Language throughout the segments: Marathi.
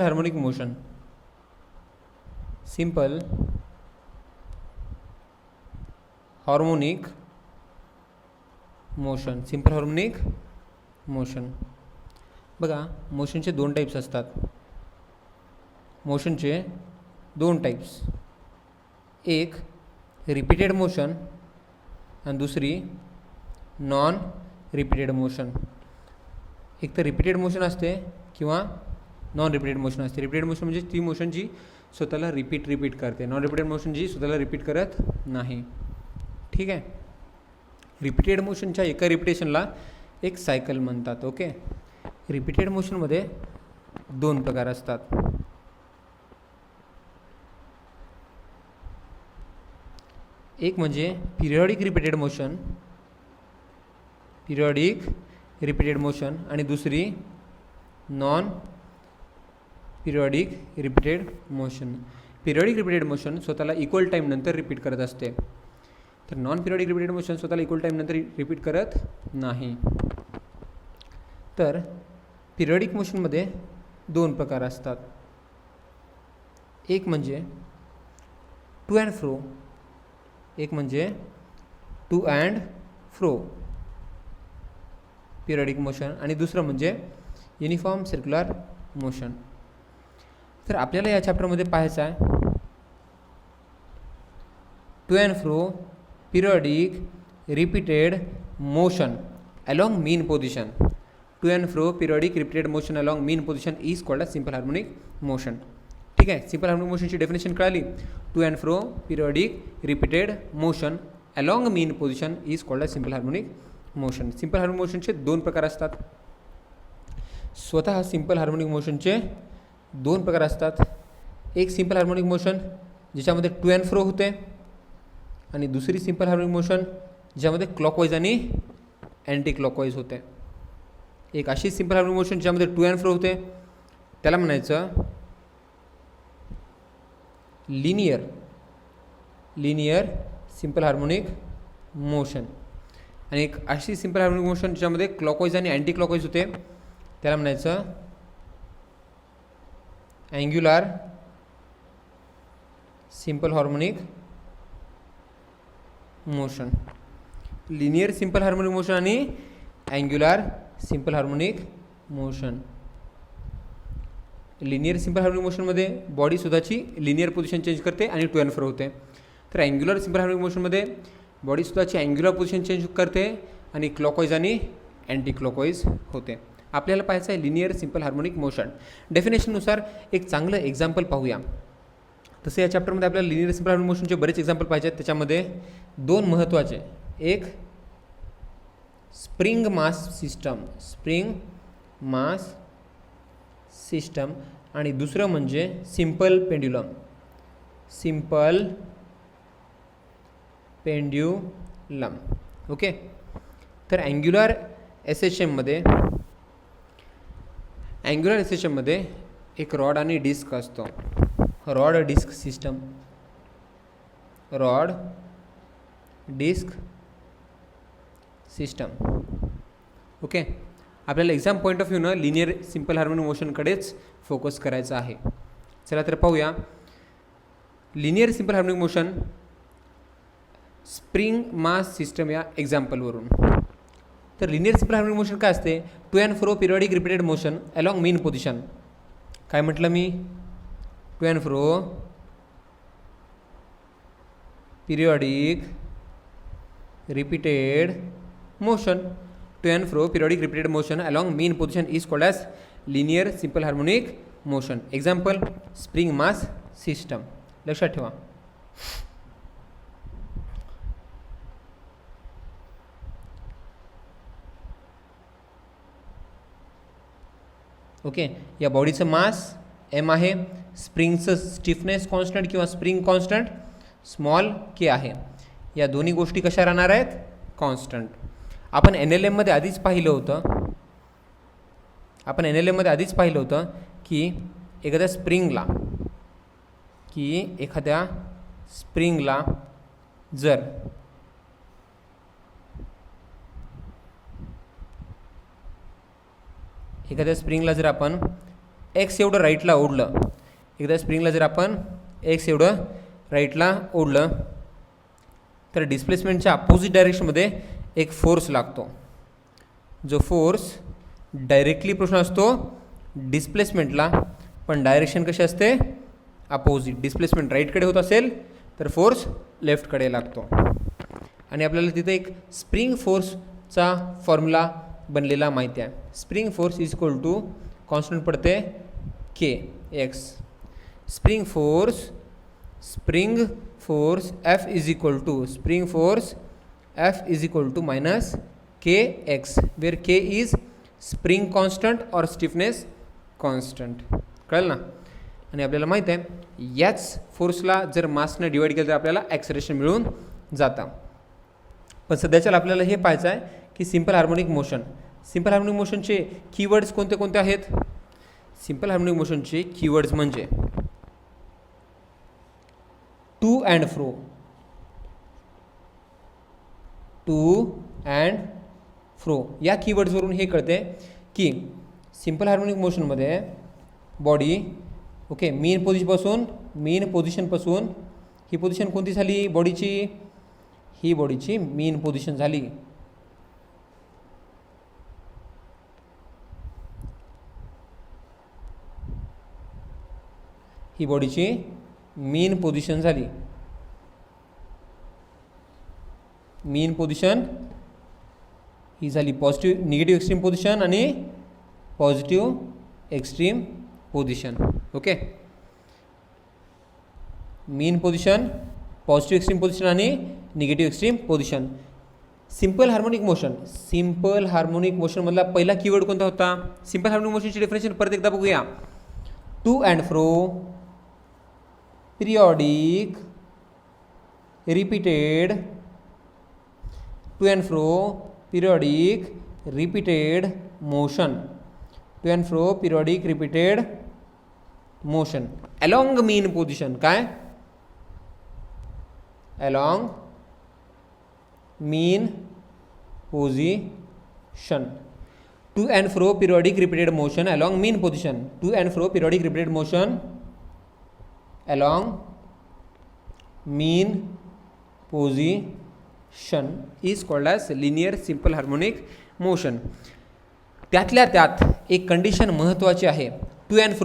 Harmonic motion, simple harmonic motion, simple harmonic motion. बघा, मोशनचे दोन टाईप्स असतात. मोशनचे दोन टाईप्स, एक रिपीटेड मोशन आणि दुसरी नॉन रिपीटेड मोशन. एक तर रिपीटेड मोशन असते किंवा नॉन रिपीटेड मोशन असते. रिपीटेड मोशन म्हणजे ती मोशन जी स्वतःला रिपीट करते. नॉन रिपीटेड मोशन जी स्वतःला रिपीट करत नाही. ठीक आहे. रिपीटेड मोशनच्या एका रिपिटेशनला एक सायकल म्हणतात. ओके. रिपीटेड मोशनमध्ये दोन प्रकार असतात. एक म्हणजे periodic repeated motion, periodic repeated motion, आणि दुसरी non periodic repeated motion. Periodic repeated motion स्वतःला इक्वल टाईम नंतर रिपीट करत असते, तर नॉन पिरियॉडिक रिपीटेड मोशन स्वतःला इक्वल टाईम नंतर रिपीट करत नाही. तर पिरियॉडिक मोशनमध्ये दोन प्रकार असतात. एक म्हणजे टू अँड फ्रो, एक म्हणजे to and fro periodic motion, आणि दुसरं म्हणजे युनिफॉर्म सर्क्युलर मोशन. तर आपल्याला या चॅप्टरमध्ये पाहायचं आहे to and fro periodic repeated motion along mean position. To and fro periodic repeated motion along mean position is called a simple harmonic motion. ठीक आहे. सिंपल हार्मोनिक मोशनची डेफिनेशन कळाली. To and fro periodic repeated motion along mean position is called a simple harmonic motion. Simple harmonic मोशनचे दोन प्रकार असतात. स्वतः सिंपल हार्मोनिक मोशनचे दोन प्रकार असतात. एक सिंपल हार्मोनिक मोशन ज्याच्यामध्ये टू अँड फ्रो होते, आणि दुसरी सिंपल हार्मोनिक मोशन ज्यामध्ये क्लॉकवाईज आणि अँटी क्लॉकवाईज होते. एक अशी सिंपल हार्मोनिक मोशन ज्यामध्ये टू अँड फ्रो होते त्याला म्हणायचं लिनियर सिंपल हार्मोनिक मोशन, आणि एक अशी सिंपल हार्मोनिक मोशन ज्यामध्ये क्लॉकवाईज आणि अँटी क्लॉकवाईज होते त्याला म्हणायचं angular simple harmonic motion. Linear simple harmonic motion आणि angular simple harmonic motion. Linear simple harmonic मोशनमध्ये बॉडी स्वतःची लिनियर पोझिशन चेंज करते आणि टू अँड फ्रो होते. तर अँग्युलर सिंपल हार्मोनिक मोशनमध्ये बॉडी स्वतःची अँग्युलर पोझिशन चेंज करते आणि क्लॉकवाईज आणि अँटी क्लॉकवाईज होते. आपल्याला पाहायचं आहे लिनियर सिंपल हार्मोनिक मोशन. डेफिनेशननुसार एक चांगलं एक्झाम्पल पाहूया. तसं या चॅप्टरमध्ये आपल्याला लिनियर सिंपल हार्मोनिक मोशनचे बरेच एक्झाम्पल पाहिजे आहेत. त्याच्यामध्ये दोन महत्त्वाचे, एक स्प्रिंग मास सिस्टम आणि दुसरं म्हणजे सिंपल पेंड्युलम. ओके. तर अँग्युलर एस एच एममध्ये एक रॉड आणि डिस्क असतो. Rod disk system. ओके. आपल्याला एक्झाम पॉईंट ऑफ व्ह्यूनं लिनियर सिंपल हार्मोनिक मोशनकडेच फोकस करायचं आहे. चला तर पाहूया linear simple harmonic motion spring mass system या एक्झाम्पलवरून. तर लिनियर सिंपल हार्मोनिक मोशन काय असते? To and fro periodic repeated motion along mean position. काय म्हटलं मी? To and fro periodic repeated motion. To and fro periodic repeated motion along mean position is called as linear simple harmonic motion. Example spring mass system. लक्षात ठेवा. ओके. या बॉडीचं मास एम आहे, स्प्रिंगचं स्टिफनेस कॉन्स्टंट किंवा स्प्रिंग कॉन्स्टंट स्मॉल के आहे. या दोन्ही गोष्टी कशा राहणार आहेत? कॉन्स्टंट. आपण NLM मध्ये आधीच पाहिलं होतं की एखाद्या स्प्रिंगला जर आपण एक्स एवढं राईटला ओढलं, एकदा स्प्रिंगला जर आपण एक्स एवढं राईटला ओढलं तर डिस्प्लेसमेंटच्या अपोजिट डायरेक्शनमध्ये एक फोर्स लागतो, जो फोर्स डायरेक्टली प्रोपोर्शनल असतो डिस्प्लेसमेंटला, पण डायरेक्शन कशी असते अपोजिट. डिस्प्लेसमेंट राईटकडे होत असेल तर फोर्स लेफ्टकडे लागतो. आणि आपल्याला तिथे एक स्प्रिंग फोर्सचा फॉर्म्युला बनलेला माहिती आहे. Spring force is equal to constant पडते K X. Spring force F is equal to minus K X, where K is spring constant और स्टिफनेस कॉन्स्टंट. कळलं ना. आणि आपल्याला माहीत आहे याच फोर्सला जर मासनं डिवाईड केलं तर आपल्याला ॲक्सेलरेशन मिळून जातं. पण सध्याच्याला आपल्याला हे पाहायचं आहे की सिम्पल हार्मोनिक मोशनचे कीवर्ड्स कोणते कोणते आहेत. सिम्पल हार्मोनिक मोशनचे कीवर्ड्स म्हणजे टू अँड फ्रो. या कीवर्ड्सवरून हे कळते की सिम्पल हार्मोनिक मोशनमध्ये बॉडी ओके मेन पोझिशनपासून ही पोझिशन कोणती झाली बॉडीची, ही बॉडीची मेन पोझिशन झाली. ही बॉडीची मेन पोझिशन झाली. मेन पोझिशन ही झाली पॉझिटिव्ह निगेटिव्ह एक्स्ट्रीम पोझिशन आणि positive extreme position. Okay, mean position, positive extreme position आणि negative extreme position. Simple harmonic मोशनमधला पहिला कीवर्ड कोणता होता. सिम्पल हार्मोनिक मोशनची डेफिनेशन परत एकदा बघूया. To and fro, periodic, repeated. To and fro, periodic, repeated motion. To and fro, periodic, repeated motion. Along mean position, काय along mean position. To and fro periodic repeated motion along mean position. To and fro periodic repeated motion along mean position is called as linear simple harmonic motion. त्यातल्या त्यात एक कंडिशन महत्त्वाची आहे. To and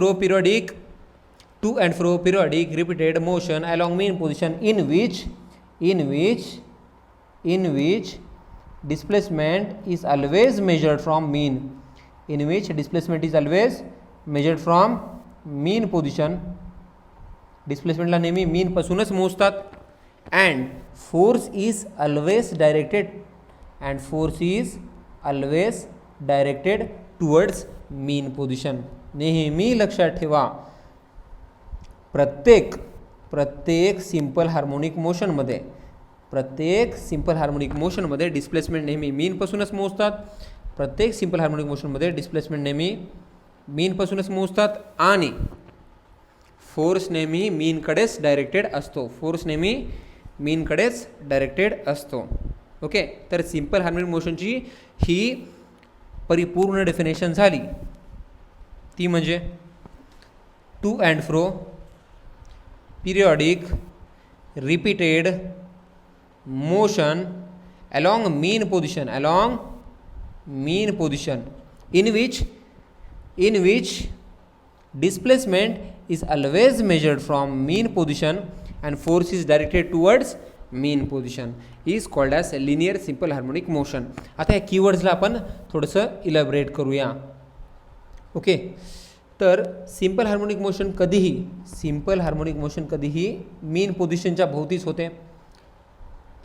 fro periodic repeated motion along mean position in which displacement is always measured from mean. In which displacement is always measured from mean position. डिस्प्लेसमेंटला नेहमी मीन पासूनच मोजतात. and force is always directed towards mean position. नेहमी लक्षात ठेवा प्रत्येक सिंपल हार्मोनिक मोशनमध्ये डिस्प्लेसमेंट नेहमी मीनपासूनच मोजतात. प्रत्येक सिंपल हार्मोनिक मोशनमध्ये डिस्प्लेसमेंट नेहमी मीनपासूनच मोजतात आणि फोर्स नेहमी मीनकडेच डायरेक्टेड असतो. ओके, तर सिंपल हार्मोनिक मोशनची ही परिपूर्ण डेफिनेशन झाली. ती म्हणजे to and fro periodic repeated motion along mean position in which displacement is always measured from mean position and force is directed towards mean position is called as linear simple harmonic motion. आता या कीवर्ड्सला आपण थोडंसं इलॅबोरेट करूया. ओके, तर सिंपल हार्मोनिक मोशन कधीही मीन पोझिशनच्या भोवतीच होते.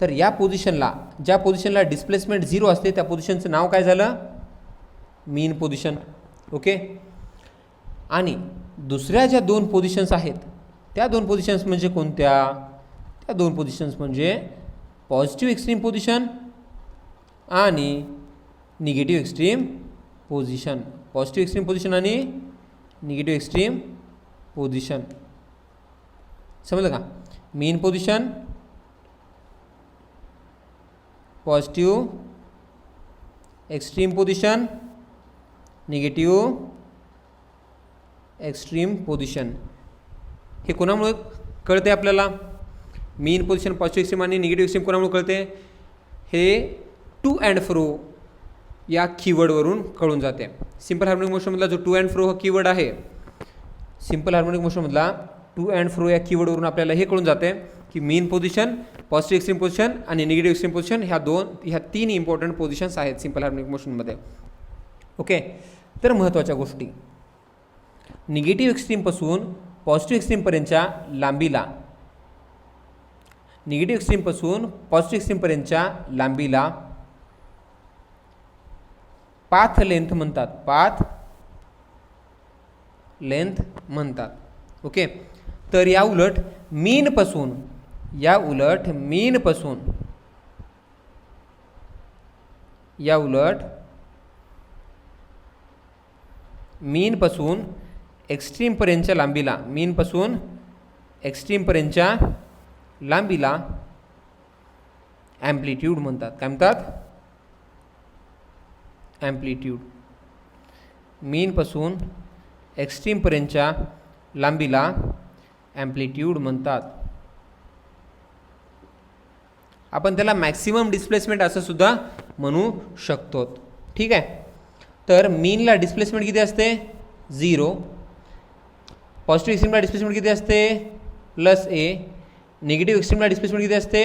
तर या ज्या पोझिशनला डिस्प्लेसमेंट 0 असते त्या पोझिशनचं नाव काय झालं, मीन पोझिशन. ओके, आणि दुसऱ्या ज्या दोन पोझिशन्स आहेत त्या दोन पोझिशन्स म्हणजे कोणत्या. त्या दोन पोझिशन्स म्हणजे पॉझिटिव्ह एक्स्ट्रीम पोझिशन आणि negative extreme position. Positive extreme position आणि निगेटिव्ह एक्स्ट्रीम पोझिशन. समजलं का. Mean position, positive extreme position, negative extreme position. हे कोणामुळे कळते आपल्याला? मीन पोझिशन, पॉझिटिव्ह एक्स्ट्रीम आणि निगेटिव्ह एक्स्ट्रीम कोणामुळे कळते? हे टू अँड फ्रो या कीवर्डवरून कळून जाते. सिंपल हार्मोनिक मोशनमधला जो टू अँड फ्रो हा कीवर्ड आहे, simple harmonic मोशनमधला to and fro या कीवर्डवरून आपल्याला हे कळून जाते की मीन पोझिशन, पॉझिटिव्ह एक्स्ट्रीम पोझिशन आणि निगेटिव्ह एक्स्ट्रीम पोझिशन ह्या तीन इम्पॉर्टंट पोझिशन्स आहेत सिंपल हार्मोनिक मोशनमध्ये. ओके, तर महत्त्वाच्या गोष्टी, निगेटिव्ह एक्स्ट्रीमपासून पॉझिटिव्ह एक्स्ट्रीमपर्यंतच्या लांबीला, निगेटिव्ह एक्स्ट्रीमपासून पॉझिटिव्ह एक्स्ट्रीमपर्यंतच्या लांबीला पाथ लेंथ म्हणतात. पाथ लेंथ म्हणतात. ओके, तर या उलट मीनपासून एक्स्ट्रीमपर्यंतच्या लांबीला, मीनपासून एक्स्ट्रीमपर्यंतच्या लांबीला ॲम्प्लिट्यूड म्हणतात. काय म्हणतात? ॲम्प्लिट्यूड. मीनपासून एक्स्ट्रीमपर्यंतच्या लांबीला ॲम्प्लिट्यूड म्हणतात. आपण त्याला मॅक्सिमम डिस्प्लेसमेंट असं सुद्धा म्हणू शकतो. ठीक आहे, तर मीनला डिस्प्लेसमेंट किती असते? 0. पॉझिटिव्ह एक्स्ट्रीमला डिस्प्लेसमेंट किती असते? +a. निगेटिव्ह एक्स्ट्रीमला डिस्प्लेसमेंट किती असते?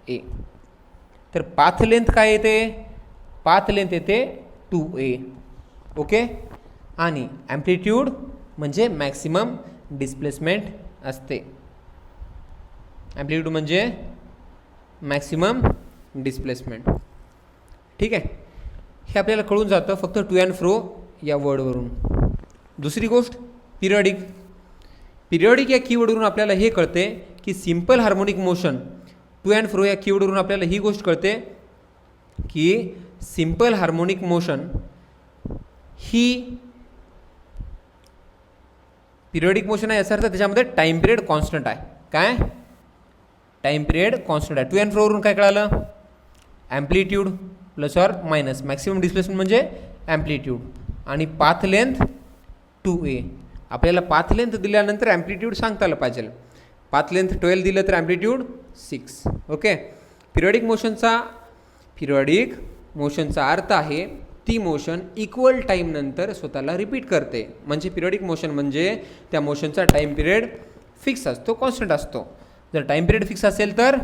-a. तर पाथ लेंथ काय येते? पाथ लेंथ येते 2a. ओके, आणि ॲम्प्लिट्यूड म्हणजे मॅक्सिमम डिस्प्लेसमेंट असते. ॲम्प्लिट्यूड म्हणजे मॅक्सिमम डिस्प्लेसमेंट. ठीक आहे, हे आपल्याला कळून जातं फक्त टू अँड फ्रो या वर्डवरून. दुसरी गोष्ट, पिरियॉडिक. पिरियॉडिक या कीवर्डवरून आपल्याला हे कळते की simple harmonic motion, to and fro या कीवर्डवरून आपल्याला ही गोष्ट कळते की सिंपल हार्मोनिक मोशन ही पिरियॉडिक मोशन आहे. याचा अर्थ त्याच्यामध्ये टाईम पिरियड कॉन्स्टंट आहे. काय? टाईम पिरियड कॉन्स्टंट आहे. टू अँड फ्रोवरून काय कळालं? Amplitude plus or minus, maximum displacement म्हणजे ॲम्प्लिट्यूड, आणि पाथ लेंथ 2a. आपल्याला पाथ लेंथ दिल्यानंतर ॲम्प्लिट्यूड सांगता आलं पाहिजे. पाथ लेंथ 12 दिलं तर ॲम्प्लिट्यूड 6. ओके, पिरियॉडिक मोशनचा अर्थ आहे ती मोशन इक्वल टाईमनंतर स्वतःला रिपीट करते. म्हणजे पिरियॉडिक मोशन म्हणजे त्या मोशनचा टाईम पिरियड फिक्स असतो, कॉन्स्टंट असतो. जर टाईम पिरियड फिक्स असेल तर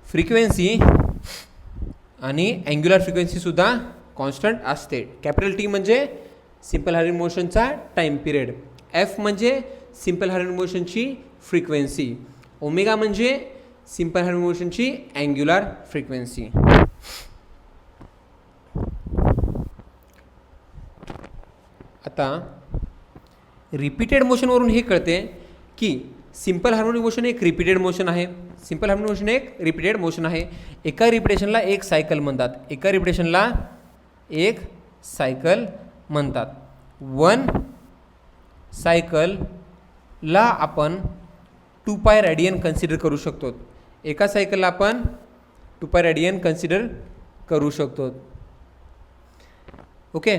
फ्रिक्वेन्सी आणि अँग्युलर फ्रिक्वेन्सीसुद्धा कॉन्स्टंट असते. कॅपिटल T म्हणजे सिंपल हार्मोनिक मोशनचा टाईम पिरियड, F म्हणजे सिंपल हार्मोनिक मोशनची फ्रिक्वेन्सी, ओमेगा म्हणजे सिंपल हार्मोनिक मोशनची अँग्युलर फ्रिक्वेन्सी. आता रिपीटेड मोशनवरून हे कळते की सिंपल हार्मोनिक मोशन एक रिपीटेड मोशन आहे. सिंपल हार्मोनिक मोशन एक रिपीटेड मोशन आहे. एका रिपिटेशनला एक सायकल म्हणतात. एका रिपिटेशनला एक सायकल म्हणतात. 1 सायकलला आपण 2π रेडियन कन्सिडर करू शकतो. एका सायकलला आपण 2π रेडियन कन्सिडर करू शकतो. ओके,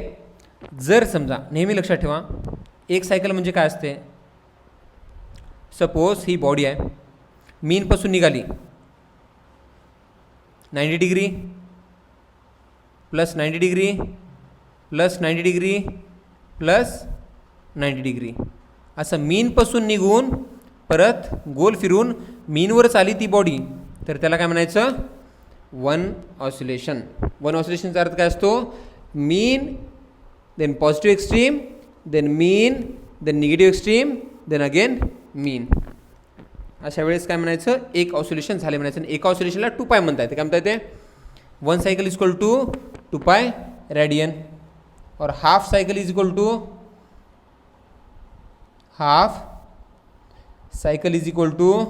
जर समजा, नेहमी लक्षात ठेवा, एक सायकल म्हणजे काय असते? सपोज ही बॉडी आहे, मीनपासून निघाली 90 degree plus 90 degree plus 90 degree plus 90 degree, असं मीनपासून निघून परत गोल फिरून मीनवरच आली ती बॉडी, तर त्याला काय म्हणायचं? One oscillation. वन ऑसिलेशनचा अर्थ काय असतो? Mean, then positive extreme, then mean, then negative extreme, then again mean. अशा वेळेस काय म्हणायचं? एक ऑसिलेशन झाले म्हणायचं. एका ऑसिलेशनला 2π म्हणता येते. काय म्हणता येते? 1 cycle is equal to 2π radian, और half cycle is equal to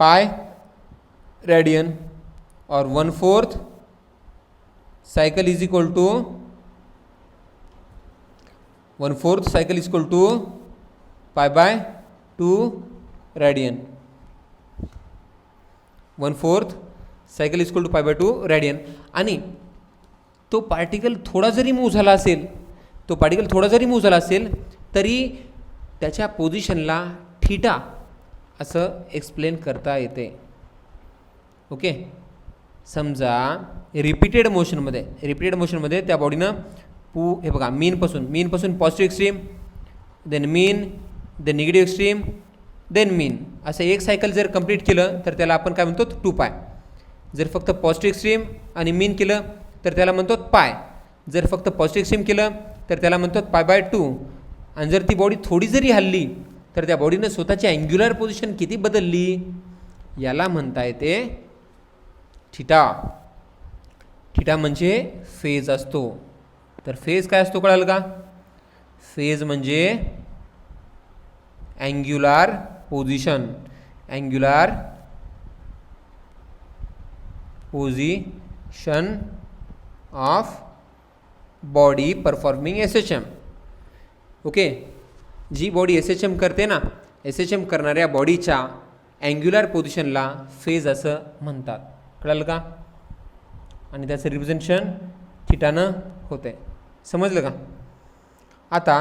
π radian, और 1/4 cycle is equal to 1/4 cycle is equal to π/2 radian. 1/4 cycle is equal to π/2 radian. आणि तो पार्टिकल थोडा जरी मूव्ह झाला असेल तो पार्टिकल थोडा जरी मूव्ह झाला असेल तरी त्याच्या पोझिशनला थीटा असं एक्सप्लेन करता येते. ओके. समजा रिपीटेड मोशनमध्ये त्या बॉडीनं हे बघा मीनपासून positive extreme, then mean, then negative extreme, then मीन, असं एक सायकल जर कंप्लीट केलं तर त्याला आपण काय म्हणतो 2π. जर फक्त पॉझिटिव्ह एक्स्ट्रीम आणि मीन केलं तर त्याला म्हणतो पाय. जर फक्त पॉझिटिव्ह एक्स्ट्रीम केलं तर त्याला म्हणतो π/2. आणि जर ती बॉडी थोडी जरी हलली तर त्या बॉडीनं स्वतःची अँग्युलर पोझिशन किती बदलली याला म्हणता येते थीटा. थीटा म्हणजे फेज असतो. तर फेज काय असतो कळालं का? फेज म्हणजे angular position of body performing SHM. Okay. जी बॉडी SHM करते ना, SHM करणाऱ्या बॉडीच्या अँग्युलर पोझिशनला फेज असं म्हणतात. कळालं का? आणि त्याचं रिप्रेझेंटेशन थीटानं होते. समजलं का? आता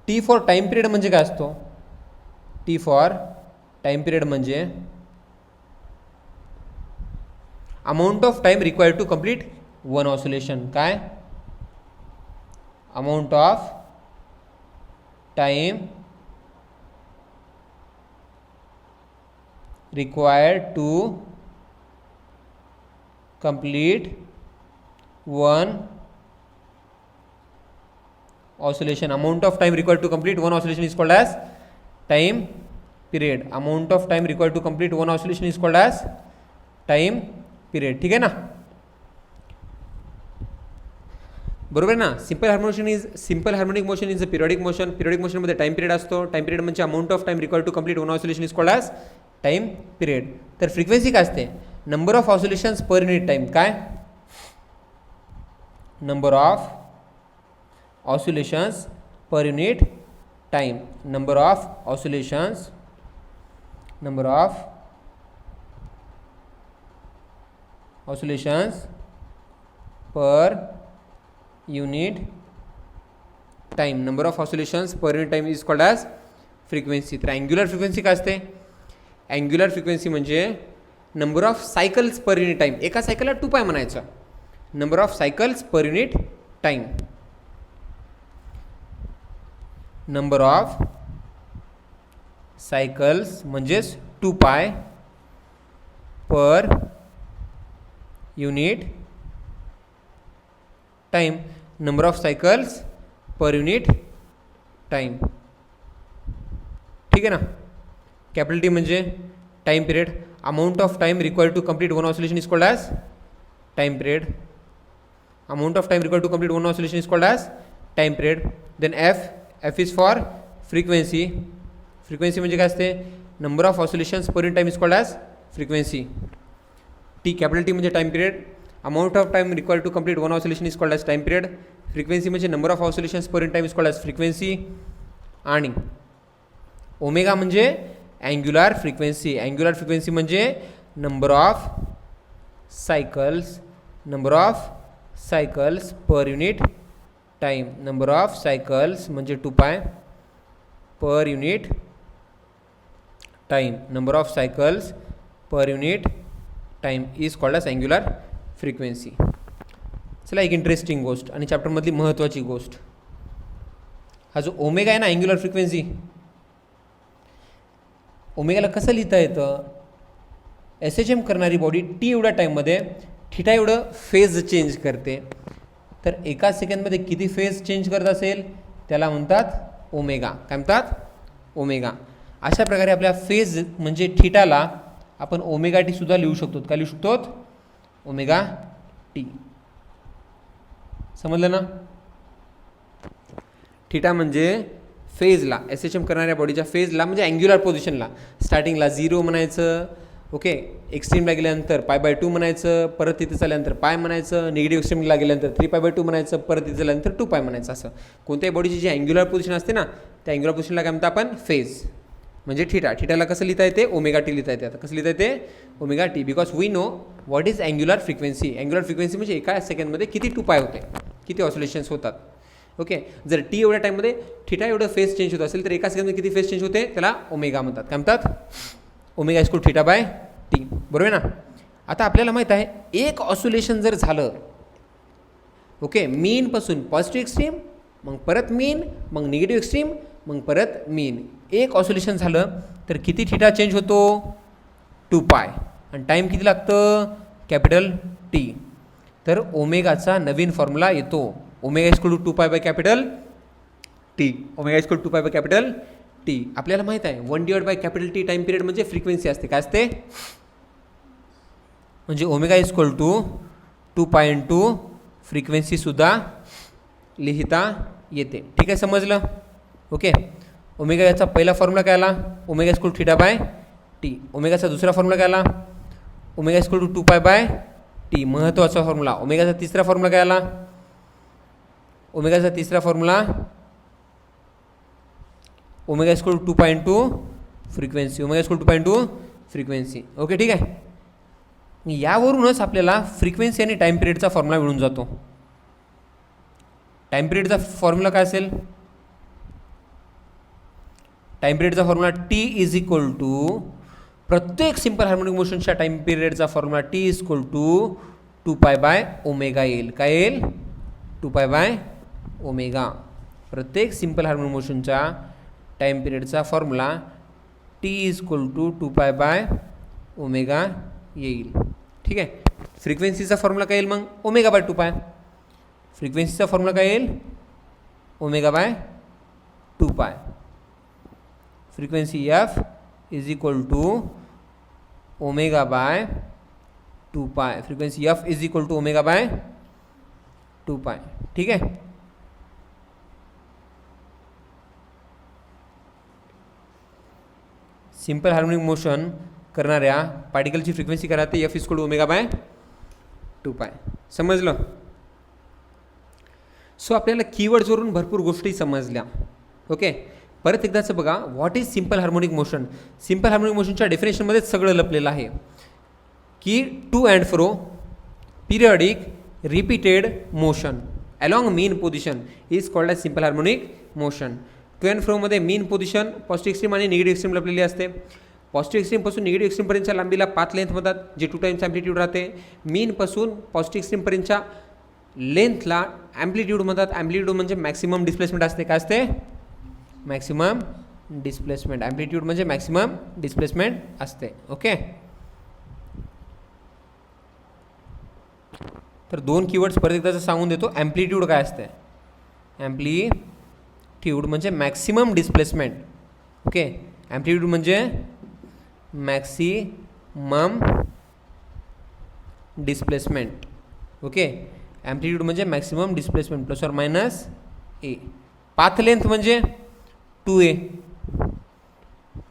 T फॉर टाईम पिरियड म्हणजे काय असतो? T फॉर टाईम पिरियड म्हणजे amount of time required to complete one oscillation. काय? Amount of time required to complete one oscillation. Amount of time required to complete one oscillation is called as time period. Amount of time required to complete one oscillation is called as time period. ठीक आहे ना? बरोबर ना? Simple harmonic motion is a periodic motion. Periodic मोशनमध्ये टाइम पिरियड असतो. टाइम पिरियड म्हणजे amount of time required to complete one oscillation is called as time period. तर फ्रिक्वेन्सी काय असते? Number of oscillations per unit time. काय? Number of oscillations per unit time. Number of oscillations per unit time. Number of oscillations per unit time is called as frequency. तर अँग्युलर फ्रिक्वेन्सी काय असते? अँग्युलर फ्रिक्वेन्सी म्हणजे number of cycles per unit time. एका सायकलला 2π म्हणायचं. Number of cycles per unit time. Number of cycles म्हणजेच 2π per unit time. Number of cycles per unit time. ठीक आहे ना? कॅपिटल T म्हणजे time period. Amount of time required to complete one oscillation is called as time period. Amount of time required to complete one oscillation is called as time period. Then F is for frequency. Frequency म्हणजे काय असते? Number of oscillations per unit time is called as frequency. T capital T म्हणजे time period. Amount of time required to complete one oscillation is called as time period. Frequency म्हणजे number of oscillations per unit time is called as frequency. आणि ओमेगा म्हणजे अँग्युलर फ्रिक्वेन्सी. अँग्युलर फ्रिक्वेन्सी म्हणजे number of cycles per unit time. Number of cycles म्हणजे 2π per unit time. Number of cycles per unit time is called as angular frequency. चला एक इंटरेस्टिंग गोष्ट आणि चॅप्टरमधली महत्त्वाची गोष्ट. हा जो ओमेगा आहे ना अँग्युलर फ्रिक्वेन्सी, ओमेगाला कसं लिहिता येतं? SHM करणारी बॉडी T एवढ्या टाईममध्ये थीटा एवढं फेज चेंज करते. तर एका सेकंडमध्ये किती फेज चेंज करत असेल त्याला म्हणतात ओमेगा. काय म्हणतात? ओमेगा. अशा प्रकारे आपल्या फेज म्हणजे थीटाला आपण ओमेगा T सुद्धा लिहू शकतो. काय लिहू शकतो? Omega T. समजलं ना? थीटा म्हणजे फेजला, SHM करणाऱ्या बॉडीच्या फेजला म्हणजे अँग्युलर पोझिशनला. स्टार्टिंगला 0 म्हणायचं. ओके. एक्स्ट्रीमला गेल्यानंतर π/2 म्हणायचं. परत तिथे चालल्यानंतर पाय म्हणायचं. निगेटिव्ह एक्स्ट्रीमला गेल्यानंतर 3π/2 म्हणायचं. परत तिथे चालल्यानंतर 2π म्हणायचं. असं कोणत्याही बॉडीची जी अँग्युलर पोझिशन असते ना त्या अँग्युलर पोझिशनला काय म्हणतो आपण? फेज. म्हणजे थीटा. थीटाला कसं लिहिता येते? ओमेगा T लिहिता येते. आता कसं लिहिता येते? Omega T. Because we know what is angular frequency. Angular frequency म्हणजे एका सेकंडमध्ये किती 2π होते. किती ऑसिलेशन्स होतात. ओके, जर टी एवढ्या टाईममध्ये थिटा एवढं फेस चेंज होत असेल तर एका सेकंदमध्ये किती फेस चेंज होते त्याला ओमेगा म्हणतात. काय म्हणतात? Omega equal theta by T. बरोबर आहे ना. आता आपल्याला माहीत आहे एक ऑसिलेशन जर झालं, ओके, मीनपासून पॉझिटिव्ह एक्स्ट्रीम, मग परत मीन, मग निगेटिव्ह एक्स्ट्रीम, मग परत मीन, एक ऑसिलेशन झालं तर किती थिटा चेंज होतो? 2π. आणि टाईम किती लागतं? Capital T. तर ओमेगाचा नवीन फॉर्म्युला येतो. Omega equal to 2π by capital T. Omega equal to 2π by capital T. आपल्याला माहीत आहे 1/कॅपिटल टी टाईम पिरियड म्हणजे फ्रिक्वेन्सी असते. काय असते? म्हणजे ओमेगा इक्वल टू 2π इंटू फ्रिक्वेन्सीसुद्धा लिहिता येते. ठीक आहे, समजलं? ओके, ओमेगा याचा पहिला फॉर्म्युला काय आला? Omega equal to theta by T. ओमेगाचा दुसरा फॉर्म्युला काय आला? Omega equal to 2π by T. महत्त्वाचा फॉर्म्युला. ओमेगाचा तिसरा फॉर्म्युला काय आला? ओमेगाचा तिसरा formula omega equal to 2π into frequency. Omega equal to 2π into frequency. Okay, ठीक आहे. यावरूनच आपल्याला फ्रिक्वेन्सी आणि टाईम पिरियडचा फॉर्म्युला मिळून जातो. टाईम पिरियडचा फॉर्म्युला काय असेल? टाईम पिरियडचा formula T is equal to, प्रत्येक सिंपल हार्मोनिक मोशनच्या टाईम पिरियडचा formula T is equal to 2π by omega येईल. काय येईल? 2π बाय ओमेगा. प्रत्येक सिंपल हार्मोनिक मोशनच्या टाईम पिरियडचा formula T is equal to 2π by omega येईल. ठीक आहे. फ्रिक्वेन्सीचा फॉर्म्युला काय येईल मग? Omega by 2π. फ्रिक्वेन्सीचा फॉर्म्युला काय येईल? Omega by 2π. Frequency F is equal to omega by 2π. Frequency F is equal to omega by 2π. ठीक आहे. सिंपल हार्मोनिक मोशन करणाऱ्या पार्टिकलची फ्रिक्वेन्सी काय राहते? F equal to omega by 2π. समजलं? सो आपल्याला कीवर्ड्सवरून भरपूर गोष्टी समजल्या. ओके, परत एकदाचं बघा, what is simple harmonic motion. Simple harmonic मोशनच्या डेफिनेशनमध्येच सगळं लपलेलं आहे की to and fro periodic repeated motion along mean position is called as simple harmonic motion. To and फ्रोमध्ये मीन पोझिशन पॉझिटिव्ह एक्स्ट्रीम आणि निगेटिव्ह एक्स्ट्रीम लपलेली असते. पॉझिटिव्ह एक्स्ट्रीमपासून निगेटिव्ह एक्स्ट्रीमपर्यंतच्या लांबीला पाथ लेंथ म्हणतात, जे 2 टाइम्स ॲम्प्लिट्यूड राहते. मीनपासून पॉझिटिव्ह एक्स्ट्रीमपर्यंतच्या लेंथला ॲम्प्लिट्यूड म्हणतात. ॲम्प्लिट्यूड म्हणजे मॅक्सिमम डिस्प्लेसमेंट असते. काय असते? Maximum displacement. ॲम्प्लिट्यूड म्हणजे मॅक्सिमम डिस्प्लेसमेंट असते. ओके, तर दोन कीवर्ड्स परत एकदाचं सांगून देतो. ॲम्प्लिट्यूड काय असते? ॲम्प्लिट्यूड म्हणजे मॅक्सिमम डिस्प्लेसमेंट. ओके, ॲम्प्लिट्यूड म्हणजे मॅक्सिमम डिस्प्लेसमेंट. ओके, ॲम्प्लिट्यूड म्हणजे maximum displacement plus or minus A. Path length म्हणजे 2a.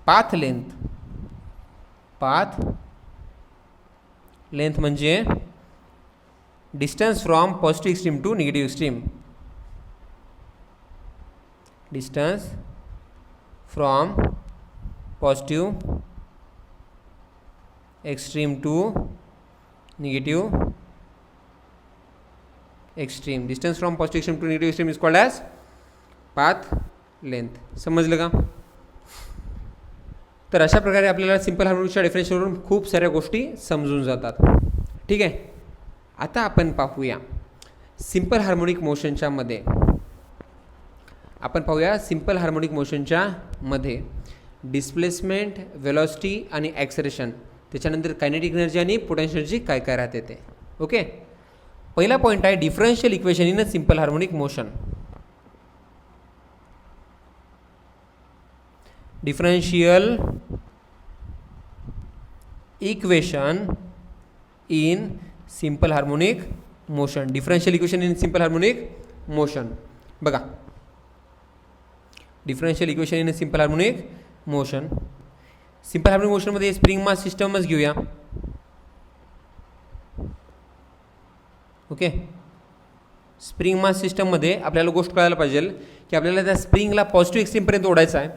पाथ लेंथ म्हणजे distance from positive extreme to negative extreme. Distance from positive extreme to negative extreme. Distance from positive extreme to negative extreme is called as path length. समजलं का? तर अशा प्रकारे आपल्याला सिंपल हार्मोनिकच्या डेफिनेशनवरून खूप साऱ्या गोष्टी समजून जातात. ठीक आहे. आता आपण पाहूया सिंपल हार्मोनिक मोशनच्या मध्ये. आपण पाहूया सिंपल हार्मोनिक मोशनच्या मध्ये डिस्प्लेसमेंट, वेलॉसिटी आणि ॲक्सेलरेशन, त्याच्यानंतर कायनेटिक एनर्जी आणि पोटेन्शियल एनर्जी काय काय राहते ते. ओके, पहिला पॉईंट आहे differential equation in a simple harmonic motion. Differential equation in simple harmonic motion. Differential equation in simple harmonic motion. बघा, differential equation in simple harmonic motion. Simple harmonic मोशनमध्ये स्प्रिंग मास सिस्टमच घेऊया. ओके, स्प्रिंग मास सिस्टममध्ये आपल्याला गोष्ट कळायला पाहिजे की आपल्याला त्या स्प्रिंगला पॉझिटिव्ह एक्स्ट्रीमपर्यंत ओढायचं आहे.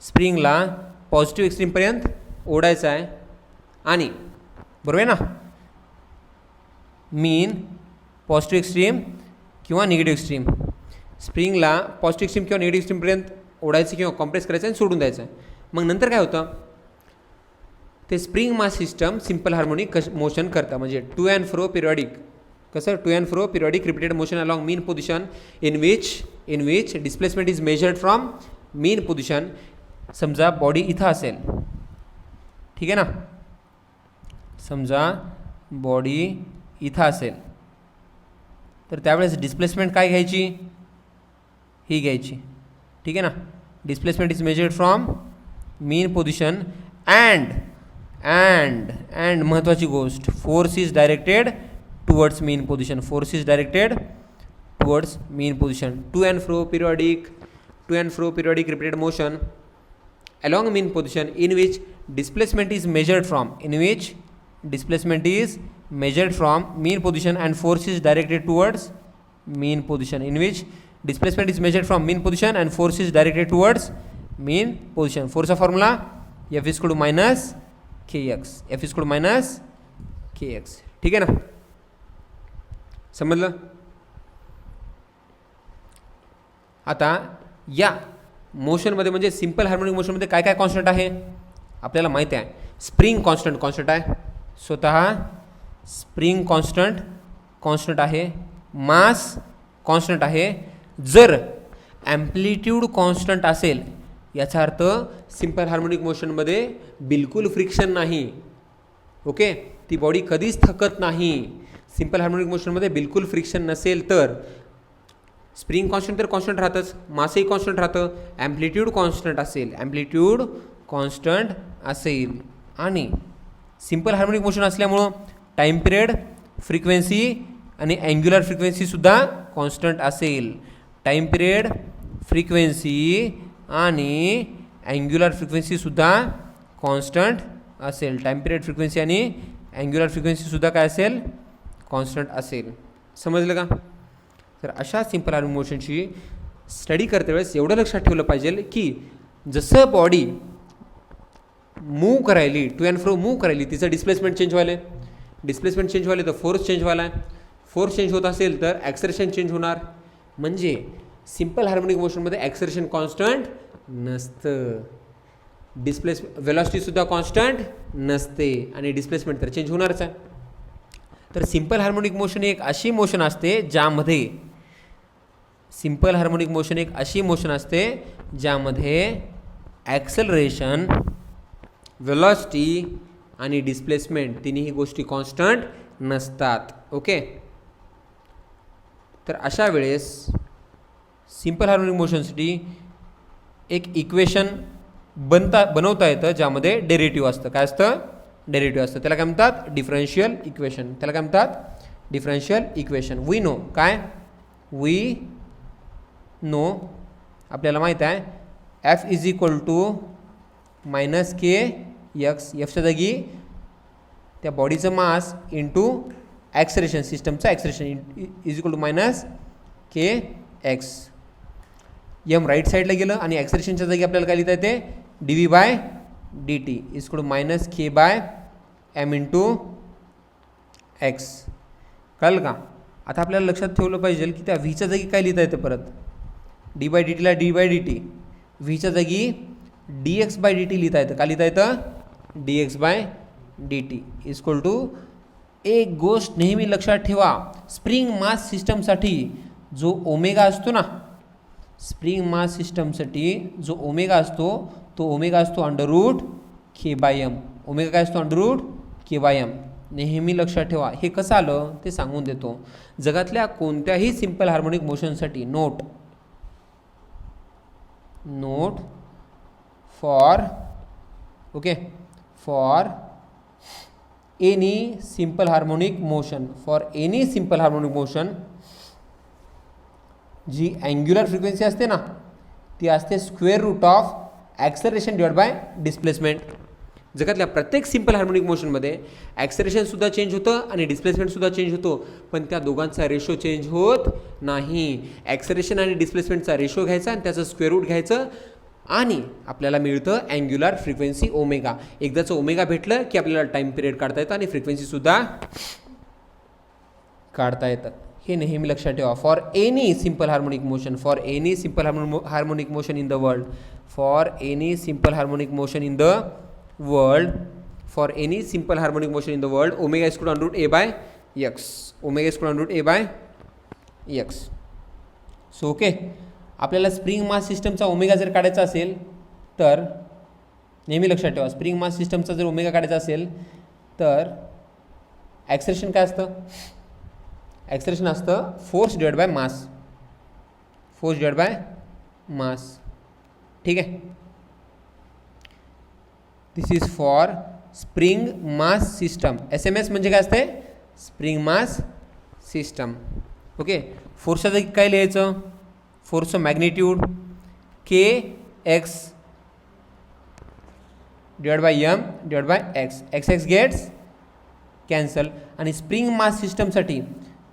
स्प्रिंगला पॉझिटिव्ह एक्स्ट्रीमपर्यंत ओढायचं आहे आणि बरोबर आहे ना, मीन, पॉझिटिव्ह एक्स्ट्रीम, किंवा निगेटिव्ह एक्स्ट्रीम. स्प्रिंगला पॉझिटिव्ह एक्स्ट्रीम किंवा निगेटिव्ह एक्स्ट्रीमपर्यंत ओढायचं किंवा कॉम्प्रेस करायचं आणि सोडून द्यायचं. मग नंतर काय होतं, ते spring mass system simple harmonic motion करतं. म्हणजे टू अँड फ्रो पिरियॉडिक, कसं to and fro periodic repeated motion along mean position in which displacement is measured from mean position. समजा बॉडी इथं असेल, ठीक आहे ना, समजा बॉडी इथं असेल तर त्यावेळेस डिस्प्लेसमेंट काय घ्यायची, ही घ्यायची, ठीक आहे ना. Displacement is measured from mean position and महत्त्वाची गोष्ट, force is directed towards mean position. Force is directed towards mean position. To and fro periodic repeated motion along mean position in which displacement is measured from mean position and force is directed towards mean position. In which displacement is measured from mean position and force is directed towards mean position. Force of formula F is equal to minus kx. F is equal to minus kx. ठीक है ना, समजलं. आता या मोशनमध्ये म्हणजे सिम्पल हार्मोनिक मोशनमध्ये काय काय कॉन्स्टंट आहे आपल्याला माहिती आहे. स्प्रिंग कॉन्स्टंट आहे, स्वतः स्प्रिंग कॉन्स्टंट आहे, मास कॉन्स्टंट आहे. जर ॲम्प्लिट्यूड कॉन्स्टंट असेल याचा अर्थ सिम्पल हार्मोनिक मोशनमध्ये बिलकुल फ्रिक्शन नाही. ओके, ती बॉडी कधीच थकत नाही. सिम्पल हार्मोनिक मोशनमध्ये बिलकुल फ्रिक्शन नसेल तर स्प्रिंग कॉन्स्टंट तर कॉन्स्टंट राहतंच, मासही कॉन्स्टंट राहतं. ॲम्प्लिट्यूड कॉन्स्टंट असेल आणि सिम्पल हार्मोनिक मोशन असल्यामुळं टाईम पिरियड, फ्रिक्वेन्सी आणि अँग्युलर फ्रिक्वेन्सीसुद्धा कॉन्स्टंट असेल. टाईम पिरियड, फ्रिक्वेन्सी आणि अँग्युलर फ्रिक्वेन्सीसुद्धा कॉन्स्टंट असेल. टाईम पिरियड, फ्रिक्वेन्सी आणि अँग्युलर फ्रिक्वेन्सीसुद्धा काय असेल, कॉन्स्टंट असेल. समजलं का. तर अशा सिम्पल हार्मोनिक मोशनची स्टडी करते वेळेस एवढं लक्षात ठेवलं पाहिजे की जसं बॉडी मूव्ह करायली, टू अँड फ्रो मूव्ह करायली, तिचं डिस्प्लेसमेंट चेंज व्हायला, डिस्प्लेसमेंट चेंज व्हायला तर फोर्स चेंज व्हायला, फोर्स चेंज होत असेल तर ॲक्सेलरेशन चेंज होणार. म्हणजे सिम्पल हार्मोनिक मोशनमध्ये ॲक्सेलरेशन कॉन्स्टंट नसतं, वेलॉसिटीसुद्धा कॉन्स्टंट नसते आणि डिस्प्लेसमेंट तर चेंज होणारच आहे. तर सिम्पल हार्मोनिक मोशन एक अशी मोशन असते ज्यामध्ये ॲक्सेलरेशन, वेलॉसिटी आणि डिस्प्लेसमेंट तिन्ही गोष्टी कॉन्स्टंट नसतात. ओके, तर अशा वेळेस सिम्पल हार्मोनिक मोशनसाठी एक इक्वेशन बनवता येतं ज्यामध्ये डेरिव्हेटिव्ह असतं. काय असतं, डेरिव्हेटिव्ह असतं. त्याला काय म्हणतात, डिफरन्शियल इक्वेशन. वी नो आपल्याला माहीत आहे F is equal to minus K X. एफच्या जागी त्या बॉडीचं मास इंटू ॲक्सेलरेशन, सिस्टमचं acceleration is equal to minus K X. M right साईडला गेलं आणि ॲक्सेलरेशनच्या जागी आपल्याला काय लिहिता येते, D V by D T is equal to minus K by M into X. कळलं का. आता आपल्याला लक्षात ठेवलं पाहिजे की त्या व्हीच्या जागी काय लिहिता येतं, परत डी बाय डी टीला डी बाय डी टी, व्हीच्या जागी D X by D T लिहिता येतं. का लिहिता येतं, D X by D T is equal to. एक गोष्ट नेहमी लक्षात ठेवा, स्प्रिंग मास सिस्टमसाठी जो ओमेगा असतो ना, स्प्रिंग मास सिस्टमसाठी जो ओमेगा असतो तो ओमेगा असतो under root K by M. Omega काय असतो, under root K by M. नेहमी लक्षात ठेवा. हे कसं आलं ते सांगून देतो. जगातल्या कोणत्याही सिम्पल हार्मोनिक मोशनसाठी note for any simple harmonic motion जी अँग्युलर फ्रिक्वेन्सी असते ना ती असते square root of acceleration divide by displacement. जगातल्या प्रत्येक सिम्पल हार्मोनिक मोशनमध्ये ॲक्सेलरेशनसुद्धा चेंज होतं आणि डिस्प्लेसमेंटसुद्धा चेंज होतो, पण त्या दोघांचा रेशो चेंज होत नाही. ॲक्सेलरेशन आणि डिस्प्लेसमेंटचा रेशो घ्यायचा आणि त्याचं स्क्वेअर रूट घ्यायचं आणि आपल्याला मिळतं अँग्युलर फ्रिक्वेन्सी ओमेगा. एकदाचं ओमेगा भेटलं की आपल्याला टाईम पिरियड काढता येतं आणि फ्रिक्वेन्सीसुद्धा काढता येतं. हे नेहमी लक्षात ठेवा. For any simple harmonic motion, for any simple harmonic motion in the world, for any simple harmonic motion in the world, for any simple harmonic motion in the world, omega is equal to under root A by X, omega is equal to under root A by X. So okay, आपल्याला स्प्रिंग मास सिस्टमचा ओमेगा जर काढायचा असेल तर नेहमी लक्षात ठेवा, स्प्रिंग मास सिस्टमचा जर ओमेगा काढायचा असेल तर ॲक्सेलरेशन काय असतं, ॲक्सेलरेशन असतं force divide by mass, force divide by mass. ठीक आहे, this is for spring mass system. SMS म्हणजे काय असते, स्प्रिंग मास सिस्टम. ओके, फोर्सच्या जागी काय लिहायचं, फोर्सचं magnitude K X divide by M divide by X, X X gets cancel. आणि स्प्रिंग मास सिस्टमसाठी,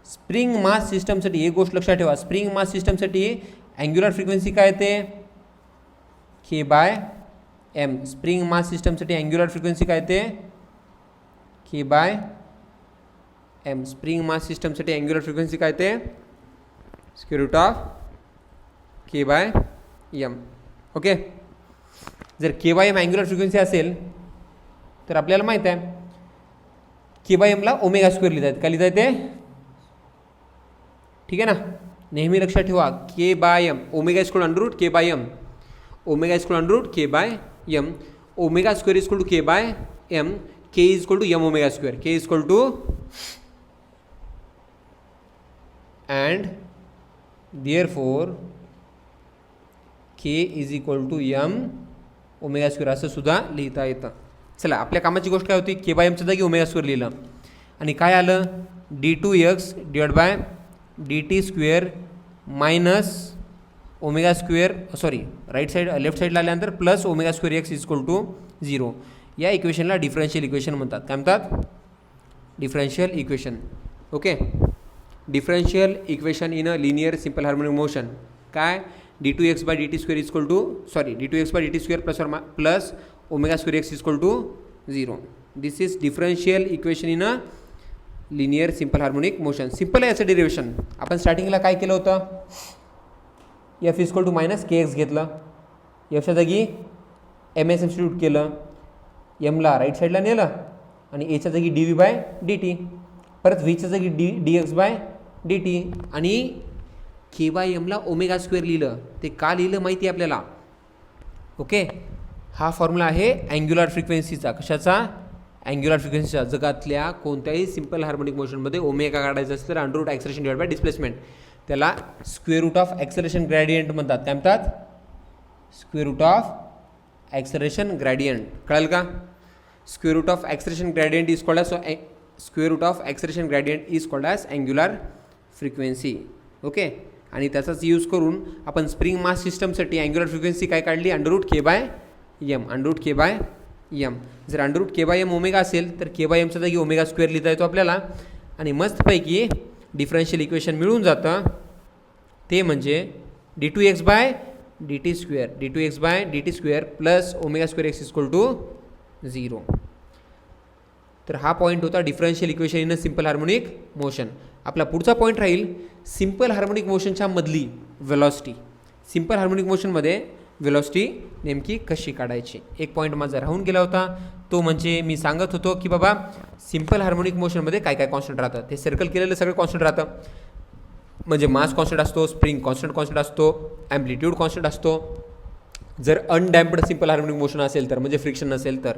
स्प्रिंग मास सिस्टमसाठी एक गोष्ट लक्षात ठेवा, स्प्रिंग मास सिस्टमसाठी अँग्युलर फ्रिक्वेन्सी काय येते, K by M. Spring mass सिस्टमसाठी अँग्युलर फ्रिक्वेन्सी काय येते, K by M. Spring mass सिस्टमसाठी अँग्युलर फ्रिक्वेन्सी काय येते, square root of K by M. Okay, जर K by M angular frequency असेल तर आपल्याला माहीत आहे के बाय एमला ओमेगा स्क्वेअर लिहिता येते, काय लिहिता येते. ठीक आहे ना, नेहमी लक्षात ठेवा K by M, omega equal to under root K by M, omega equal to under root K by M, omega square equal to K by M, K is equal to M omega square, K is equal to and therefore K is equal to M omega square असं सुद्धा लिहिता येतं. चला, आपल्या कामाची गोष्ट काय होती, के बाय एमच्या जागी ओमेगा स्क्वेअर लिहिलं आणि काय आलं, d2x divide by dt square minus omega square, sorry right side left साईडला आल्यानंतर plus omega square X is equal to 0. या इक्वेशनला डिफरन्शियल इक्वेशन म्हणतात. काय म्हणतात, differential equation. Okay, differential equation in a linear simple harmonic motion. काय, d2x by dt square is equal to, sorry d2x by dt square plus omega square X is equal to 0. This is differential equation in a linear simple harmonic motion. Simple आहे याचं डेरिवेशन. आपण स्टार्टिंगला काय केलं होतं, F is equal to minus K X घेतलं, एफच्या जागी एम एस सबस्टिट्यूट केलं, एमला राईट साईडला नेलं आणि एच्या जागी D V by D T, परत व्हीच्या जागी D X by D T आणि के बाय एमला ओमेगा स्क्वेअर लिहिलं. ते का लिहिलं माहिती आहे आपल्याला. ओके, हा फॉर्म्युला आहे अँग्युलर फ्रिक्वेन्सीचा. कशाचा, अँग्युलर फ्रिक्वेन्सीचा. जगातल्या कोणत्याही सिम्पल हार्मोनिक मोशनमध्ये ओमेगा काढायचं असेल तर under root acceleration divide by displacement, त्याला square root of acceleration gradient म्हणतात. काय म्हणतात, square root of acceleration gradient. कळेल का, square root of acceleration gradient is called as, square root of acceleration gradient is called as angular frequency. Okay, आणि त्याचाच यूज करून आपण स्प्रिंग मास सिस्टमसाठी अँग्युलर फ्रिक्वेन्सी काय काढली, under root K by M, under root K by M. जर under root K by M omega असेल तर के बाय एमच्या जागी ओमेगा स्क्वेअर लिहिता येतो आपल्याला आणि मस्तपैकी डिफरन्शियल इक्वेशन मिळून जातं. ते म्हणजे d2x by dt square, d2x by dt square plus omega square X equal to 0. तर हा पॉईंट होता differential equation in a simple harmonic motion. आपला पुढचा पॉईंट राहील सिम्पल हार्मोनिक मोशनच्या मधली व्हेलॉसिटी. सिम्पल हार्मोनिक मोशनमध्ये व्हेलॉसिटी नेमकी कशी काढायची. एक पॉईंट माझा राहून गेला होता, तो म्हणजे मी सांगत होतो की बाबा सिम्पल हार्मोनिक मोशनमध्ये काय काय कॉन्स्टंट राहतं. ते सर्कल केलेलं सगळं कॉन्स्टंट राहतं. म्हणजे मास कॉन्स्टंट असतो, स्प्रिंग कॉन्स्टंट असतो, ॲम्प्लिट्यूड कॉन्स्टंट असतो. जर अनडॅम्प्ड सिम्पल हार्मोनिक मोशन असेल तर, म्हणजे फ्रिक्शन नसेल तर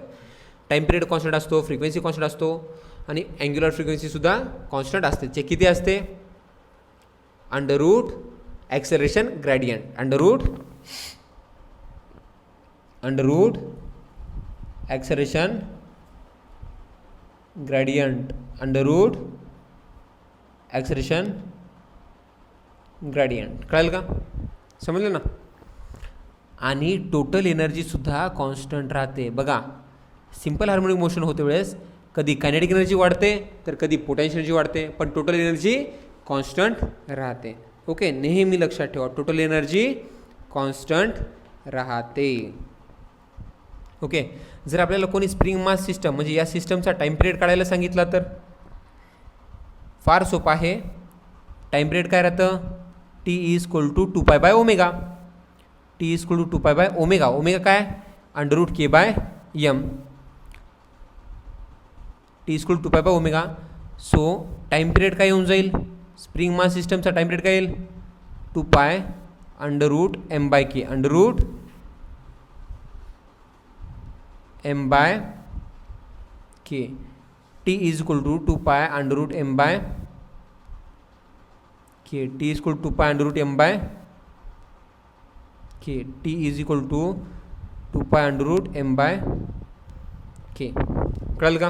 टाईम पिरियड कॉन्स्टंट असतो, फ्रिक्वेन्सी कॉन्स्टंट असतो आणि अँग्युलर फ्रिक्वेन्सीसुद्धा कॉन्स्टंट असते. जे किती असते, under root acceleration gradient, under root acceleration gradient, under root acceleration gradient. कळेल का, समजलं ना. आणि टोटल एनर्जीसुद्धा कॉन्स्टंट राहते. बघा, सिम्पल हार्मोनिक मोशन होते वेळेस कधी कायनेटिक एनर्जी वाढते तर कधी पोटेन्शियल एनर्जी वाढते, पण टोटल एनर्जी कॉन्स्टंट राहते. ओके, नेहमी लक्षात ठेवा, टोटल एनर्जी कॉन्स्टंट राहते. ओके, जर आपल्याला कोणी स्प्रिंग मास सिस्टम म्हणजे या सिस्टमचा टाईम पिरियड काढायला सांगितला तर फार सोपा आहे. टाईम पिरियड काय राहतं, T is equal to 2 pi by omega. T is equal to 2 pi by omega. Omega काय, under root K by M. T is equal to 2 pi by omega. So time period काय येऊन जाईल, स्प्रिंग मास सिस्टमचा टाईम पिरियड काय येईल, 2 pi under root M by K. Under root M by K. T is equal to 2 pi under root M by K. T is equal to 2 pi under root M by K. T is equal to 2 pi under root M by K. कळलं का.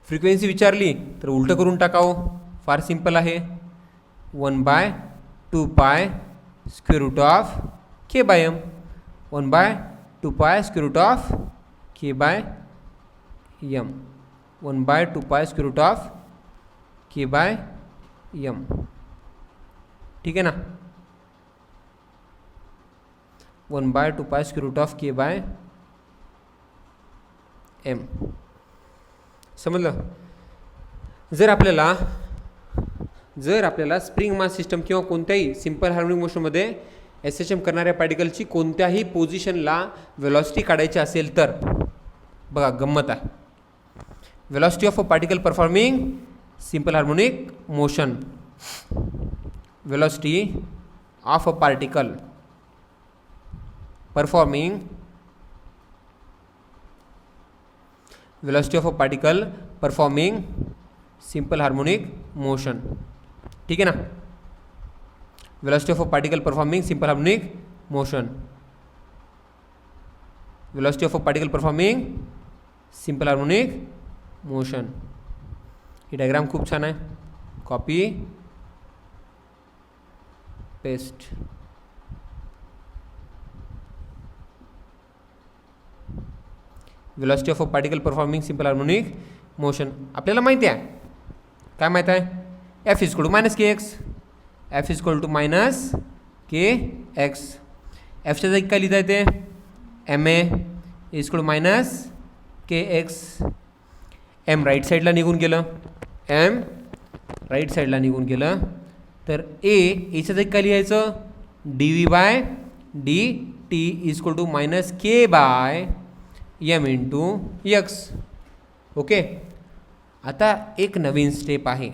फ्रिक्वेन्सी विचारली तर उलटं करून टाकावं, फार सिंपल आहे. 1/2 pi square root of K by M. 1/2 pi square root of K by M. 1/2 pi square root of K by M. ठीक आहे ना. 1/2 pi square root of K by M. समजलं. जर आपल्याला स्प्रिंग मास सिस्टम किंवा कोणत्याही सिंपल हार्मोनिक मोशनमध्ये SHM करणाऱ्या पार्टिकलची कोणत्याही पोझिशनला वेलॉसिटी काढायची असेल तर बघा गंमत आहे. Velocity of a particle performing simple harmonic motion. Velocity of a particle performing simple harmonic motion. ठीक आहे ना. Velocity of a particle performing simple harmonic motion. Velocity of a particle performing simple harmonic motion. ही डायग्राम खूप छान आहे. Copy paste. Velocity of a particle performing simple harmonic motion. आपल्याला माहिती आहे, काय माहिती आहे, F is equal to minus K X. F is equal to minus K X. एफच्या जागी काय लिहिता येते, M A is equal to minus K X. M right साईडला निघून गेलं, तर एच्या जागी काय लिहायचं, D V by D T is equal to minus K by M into X. Okay. आता एक नवीन स्टेप आहे,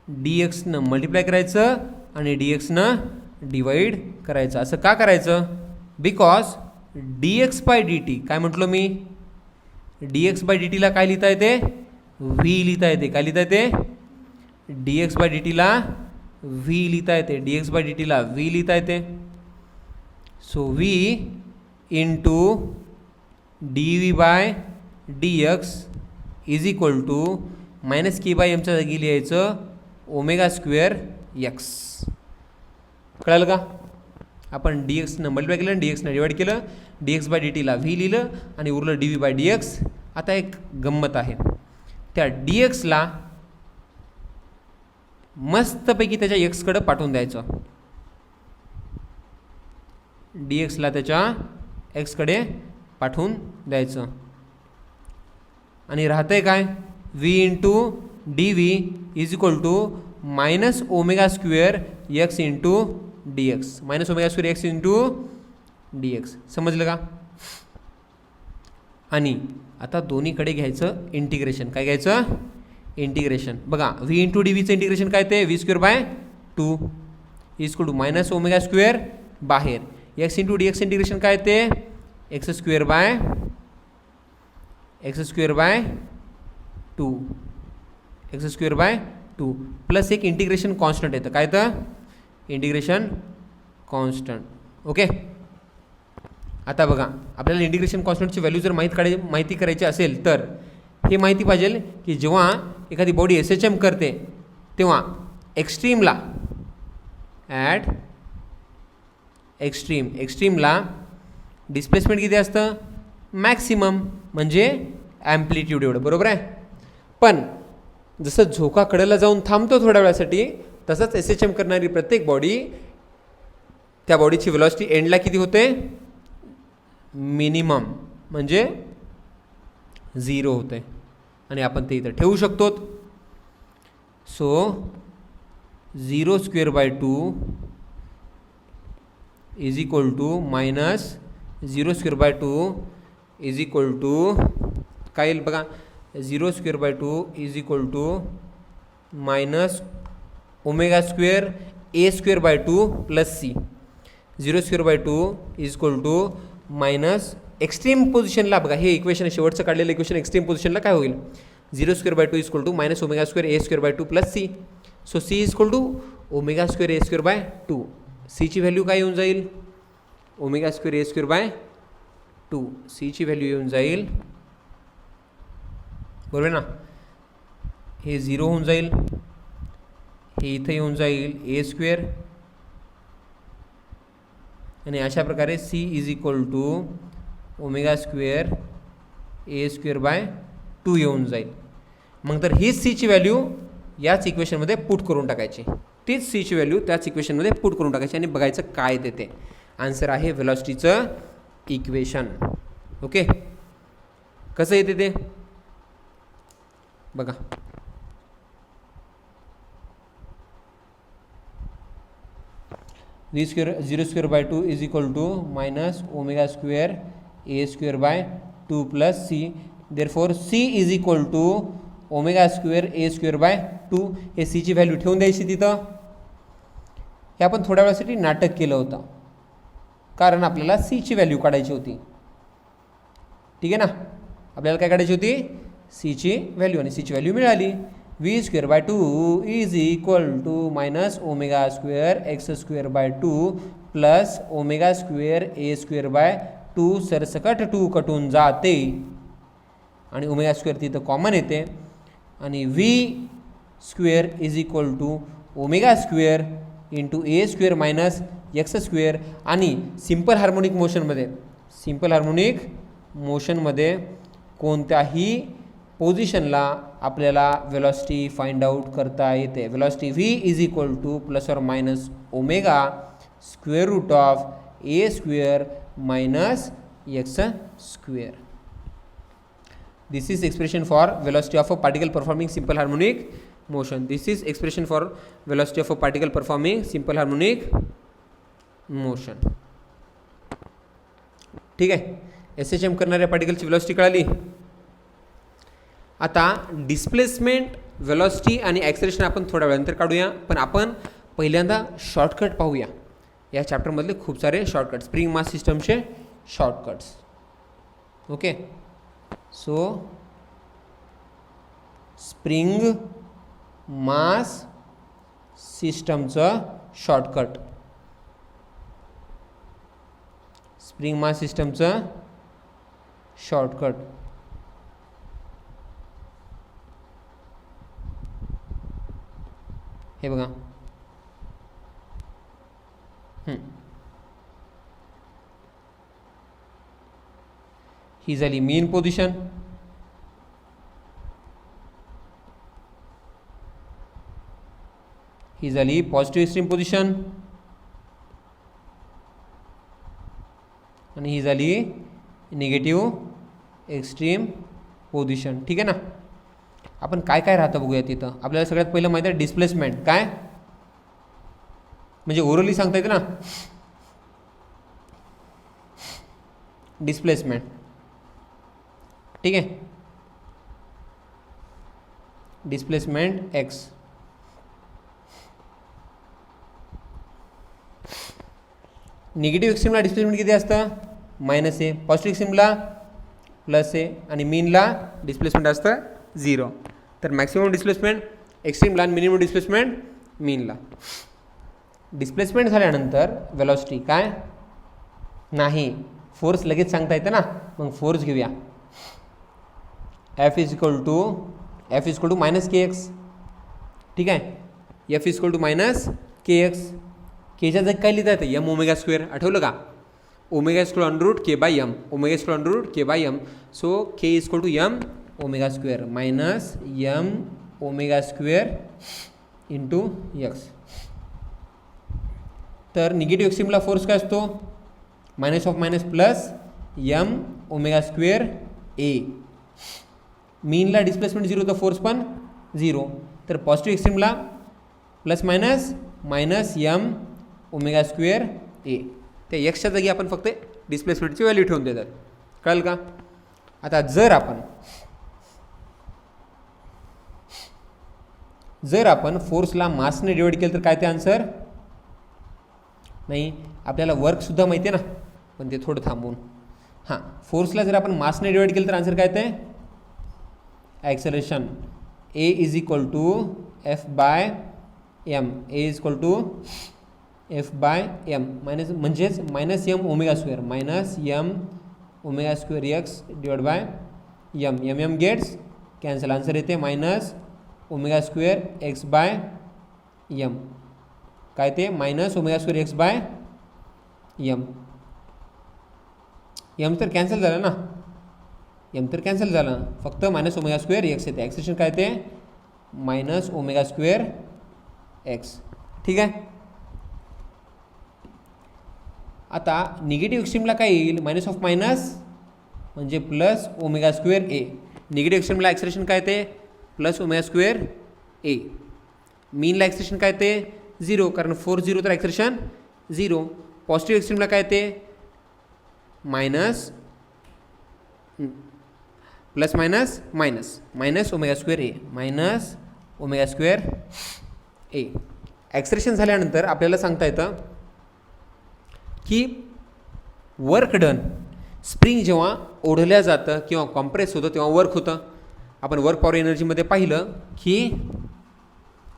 डी एक्सनं मल्टिप्लाय करायचं आणि डी एक्सनं डिवाइड करायचं. असं का करायचं, because D X by D T, काय म्हटलो मी, डी एक्स बाय डी टीला काय लिहिता येते, व्ही लिहिता येते. काय लिहिता येते, डी एक्स बाय डी टीला व्ही लिहिता येते. डी एक्स बाय डी टीला व्ही लिहिता येते. So V into D V by D X is equal to minus K by एमच्या जागी लिहायचं ओमेगा स्क्वेअर एक्स. कळालं का. आपण डी एक्सनं मल्टिप्लाय केलं, डी एक्सनं डिवाइड केलं, डी एक्स बाय डी टीला व्ही लिहिलं आणि उरलं D V by D X. आता एक गंमत आहे, त्या डी एक्सला मस्तपैकी त्याच्या एक्सकडं पाठवून द्यायचं. डी एक्सला त्याच्या एक्सकडे पाठवून द्यायचं आणि राहतंय काय, v into D v is equal to minus omega square x into D x. Minus omega square x into D x. समजलं का. आणि आता दोन्हीकडे घ्यायचं इंटिग्रेशन. काय घ्यायचं, इंटिग्रेशन. बघा व्ही इंटू डी व्हीचं इंटिग्रेशन काय ते, V square by 2 is equal to minus omega square बाहेर. X into D X integration काय ते, X square by 2 X square by 2 plus एक इंटिग्रेशन कॉन्स्टंट येतं. काय तर इंटिग्रेशन कॉन्स्टंट. ओके. आता बघा आपल्याला इंटिग्रेशन कॉन्स्टंटची व्हॅल्यू जर माहिती करायची असेल तर हे माहिती पाहिजे की जेव्हा एखादी बॉडी SHM करते तेव्हा एक्स्ट्रीमला ॲट एक्स्ट्रीमला डिस्प्लेसमेंट किती असतं, मॅक्सिमम म्हणजे ॲम्प्लिट्यूड एवढं. बरोबर आहे. पण जसं झोका कडेला जाऊन थांबतो थोड्या वेळासाठी, तसंच SHM करणारी प्रत्येक बॉडी, त्या बॉडीची व्हेलॉसिटी एंडला किती होते, मिनिमम म्हणजे 0 होते. आणि आपण ते इथं ठेवू शकतो. So 0 square by 2 is equal to minus 0 square by 2 is equal to काय येईल बघा, 0 square by 2 is equal to minus omega square A square by 2 plus c. 0 square by 2 is equal to minus extreme पोझिशनला बघा, हे इक्वेशन शेवटचं काढलेलं इक्वेशन एक्स्ट्रीम पोझिशनला काय होईल, 0 square by 2 is equal to minus omega square A square by 2 plus c. So c is equal to omega square A square by 2. सीची व्हॅल्यू काय येऊन जाईल, omega square A square by 2. सीची व्हॅल्यू येऊन जाईल, बरोबर ना, हे 0 होऊन जाईल, हे इथं येऊन जाईल ए स्क्वेअर, आणि अशा प्रकारे c is equal to omega square A square by 2 येऊन जाईल. मग तर हीच सीची व्हॅल्यू याच इक्वेशनमध्ये पुट करून टाकायची, तीच सीची व्हॅल्यू त्याच इक्वेशनमध्ये पुट करून टाकायची आणि बघायचं काय देते. आन्सर आहे व्हेलॉसिटीचं इक्वेशन. ओके, कसं येते ते बघा. Zero square by 2 is equal to minus omega square A square by 2 plus c. Therefore c is equal to omega square A square by 2. हे सीची व्हॅल्यू ठेवून द्यायची तिथं. हे आपण थोड्या वेळासाठी नाटक केलं होतं, कारण आपल्याला सीची व्हॅल्यू काढायची होती. ठीक आहे ना, आपल्याला काय काढायची होती, सीची व्हॅल्यू, आणि सीची व्हॅल्यू मिळाली. V square by 2 is equal to minus omega square x square by 2 plus omega square A square by 2. सरसकट 2 कटून जाते आणि ओमेगा स्क्वेअर तिथं कॉमन येते, आणि V square is equal to omega square into A square minus X square. आणि सिम्पल हार्मोनिक मोशनमध्ये कोणत्याही पोझिशनला आपल्याला वेलॉसिटी फाइंड आउट करता येते. Velocity V is equal to plus और minus omega square root of A square minus X square. This is expression for velocity of a particle performing simple harmonic motion. This is expression for velocity of a particle performing simple harmonic motion. ठीक आहे, SHM करणाऱ्या पार्टिकलची वेलॉसिटी कळाली. आता डिस्प्लेसमेंट, वेलॉसिटी आणि ॲक्सेलरेशन आपण थोड्या वेळानंतर काढूया, पण आपण पहिल्यांदा शॉर्टकट पाहूया. या चॅप्टरमधले खूप सारे शॉर्टकट, स्प्रिंग मास सिस्टमचे shortcuts. Okay, so spring mass सिस्टमचं शॉर्टकट, स्प्रिंग मास सिस्टमचं शॉर्टकट. हे बघा, ही झाली मेन पोझिशन. ही झाली पॉझिटिव्ह एक्स्ट्रीम पोझिशन, आणि ही झाली निगेटिव्ह एक्स्ट्रीम पोझिशन. ठीक आहे ना. आपण काय काय राहतं बघूया तिथं. आपल्याला सगळ्यात पहिलं माहिती आहे डिस्प्लेसमेंट. काय म्हणजे ओरली सांगता येते ना, डिस्प्लेसमेंट. ठीक आहे, डिस्प्लेसमेंट एक्स. निगेटिव्ह एक्स्ट्रीमला डिस्प्लेसमेंट किती असतं, मायनस ए. पॉझिटिव्ह एक्स्ट्रीमला प्लस ए, आणि मीनला डिस्प्लेसमेंट असतं 0. तर मॅक्सिमम डिस्प्लेसमेंट एक्स्ट्रीमला आणि मिनिमम डिस्प्लेसमेंट मीनला. डिस्प्लेसमेंट झाल्यानंतर वेलॉसिटी काय नाही, फोर्स लगेच सांगता येतं ना, मग फोर्स घेऊया. F is equal to minus K X. ठीक आहे, F is equal to minus K X. केच्या जागी काय लिहिता येतं, एम ओमेगा स्क्वेअर. आठवलं का, omega is equal to under root K by M, omega is equal to under root K by M. So K is equal to M omega square minus M omega square into X. तर निगेटिव्ह एक्स्ट्रीमला फोर्स काय असतो, minus of minus plus M omega square A. मीनला डिस्प्लेसमेंट 0 तर फोर्स पण 0. तर पॉझिटिव्ह एक्स्ट्रीमला plus minus M omega square A. त्या एक्सच्या जागी आपण फक्त डिस्प्लेसमेंटची व्हॅल्यू ठेवून देतात. कळलं का? आता जर आपण फोर्सला मासने डिवाइड केलं तर काय ते आन्सर नाही. आपल्याला वर्कसुद्धा माहिती आहे ना, पण ते थोडं थांबवून. हां, फोर्सला जर आपण मासने डिवाइड केलं तर आन्सर काय ते acceleration A is equal to F by M. A is equal to F by M म्हणजेच minus M omega square X divide by M. M gets cancel. Answer येते minus omega square X by M. काय ते minus omega square X by M. M तर कॅन्सल झालं ना, यम तर कॅन्सल झालं, फक्त मायनस ओमेगा स्क्वेअर एक्स येते. ॲक्सेलरेशन काय ते मायनस ओमेगा स्क्वेअर एक्स. ठीक आहे. आता निगेटिव्ह एक्स्ट्रीमला काय येईल मायनस ऑफ मायनस म्हणजे प्लस ओमेगा स्क्वेअर ए. निगेटिव्ह एक्स्ट्रीमला ॲक्सेलरेशन काय ते plus omega square A. मीनला acceleration काय ते 0 कारण 4 0 तर ॲक्सेलरेशन 0. पॉझिटिव्ह एक्स्ट्रीमला काय ते minus plus minus omega square A minus omega square A. Acceleration झाल्यानंतर आपल्याला सांगता येतं की वर्क डन. स्प्रिंग जेव्हा ओढल्या जातं किंवा कॉम्प्रेस होतं तेव्हा वर्क होतं. आपण वर्क पॉवर एनर्जीमध्ये पाहिलं की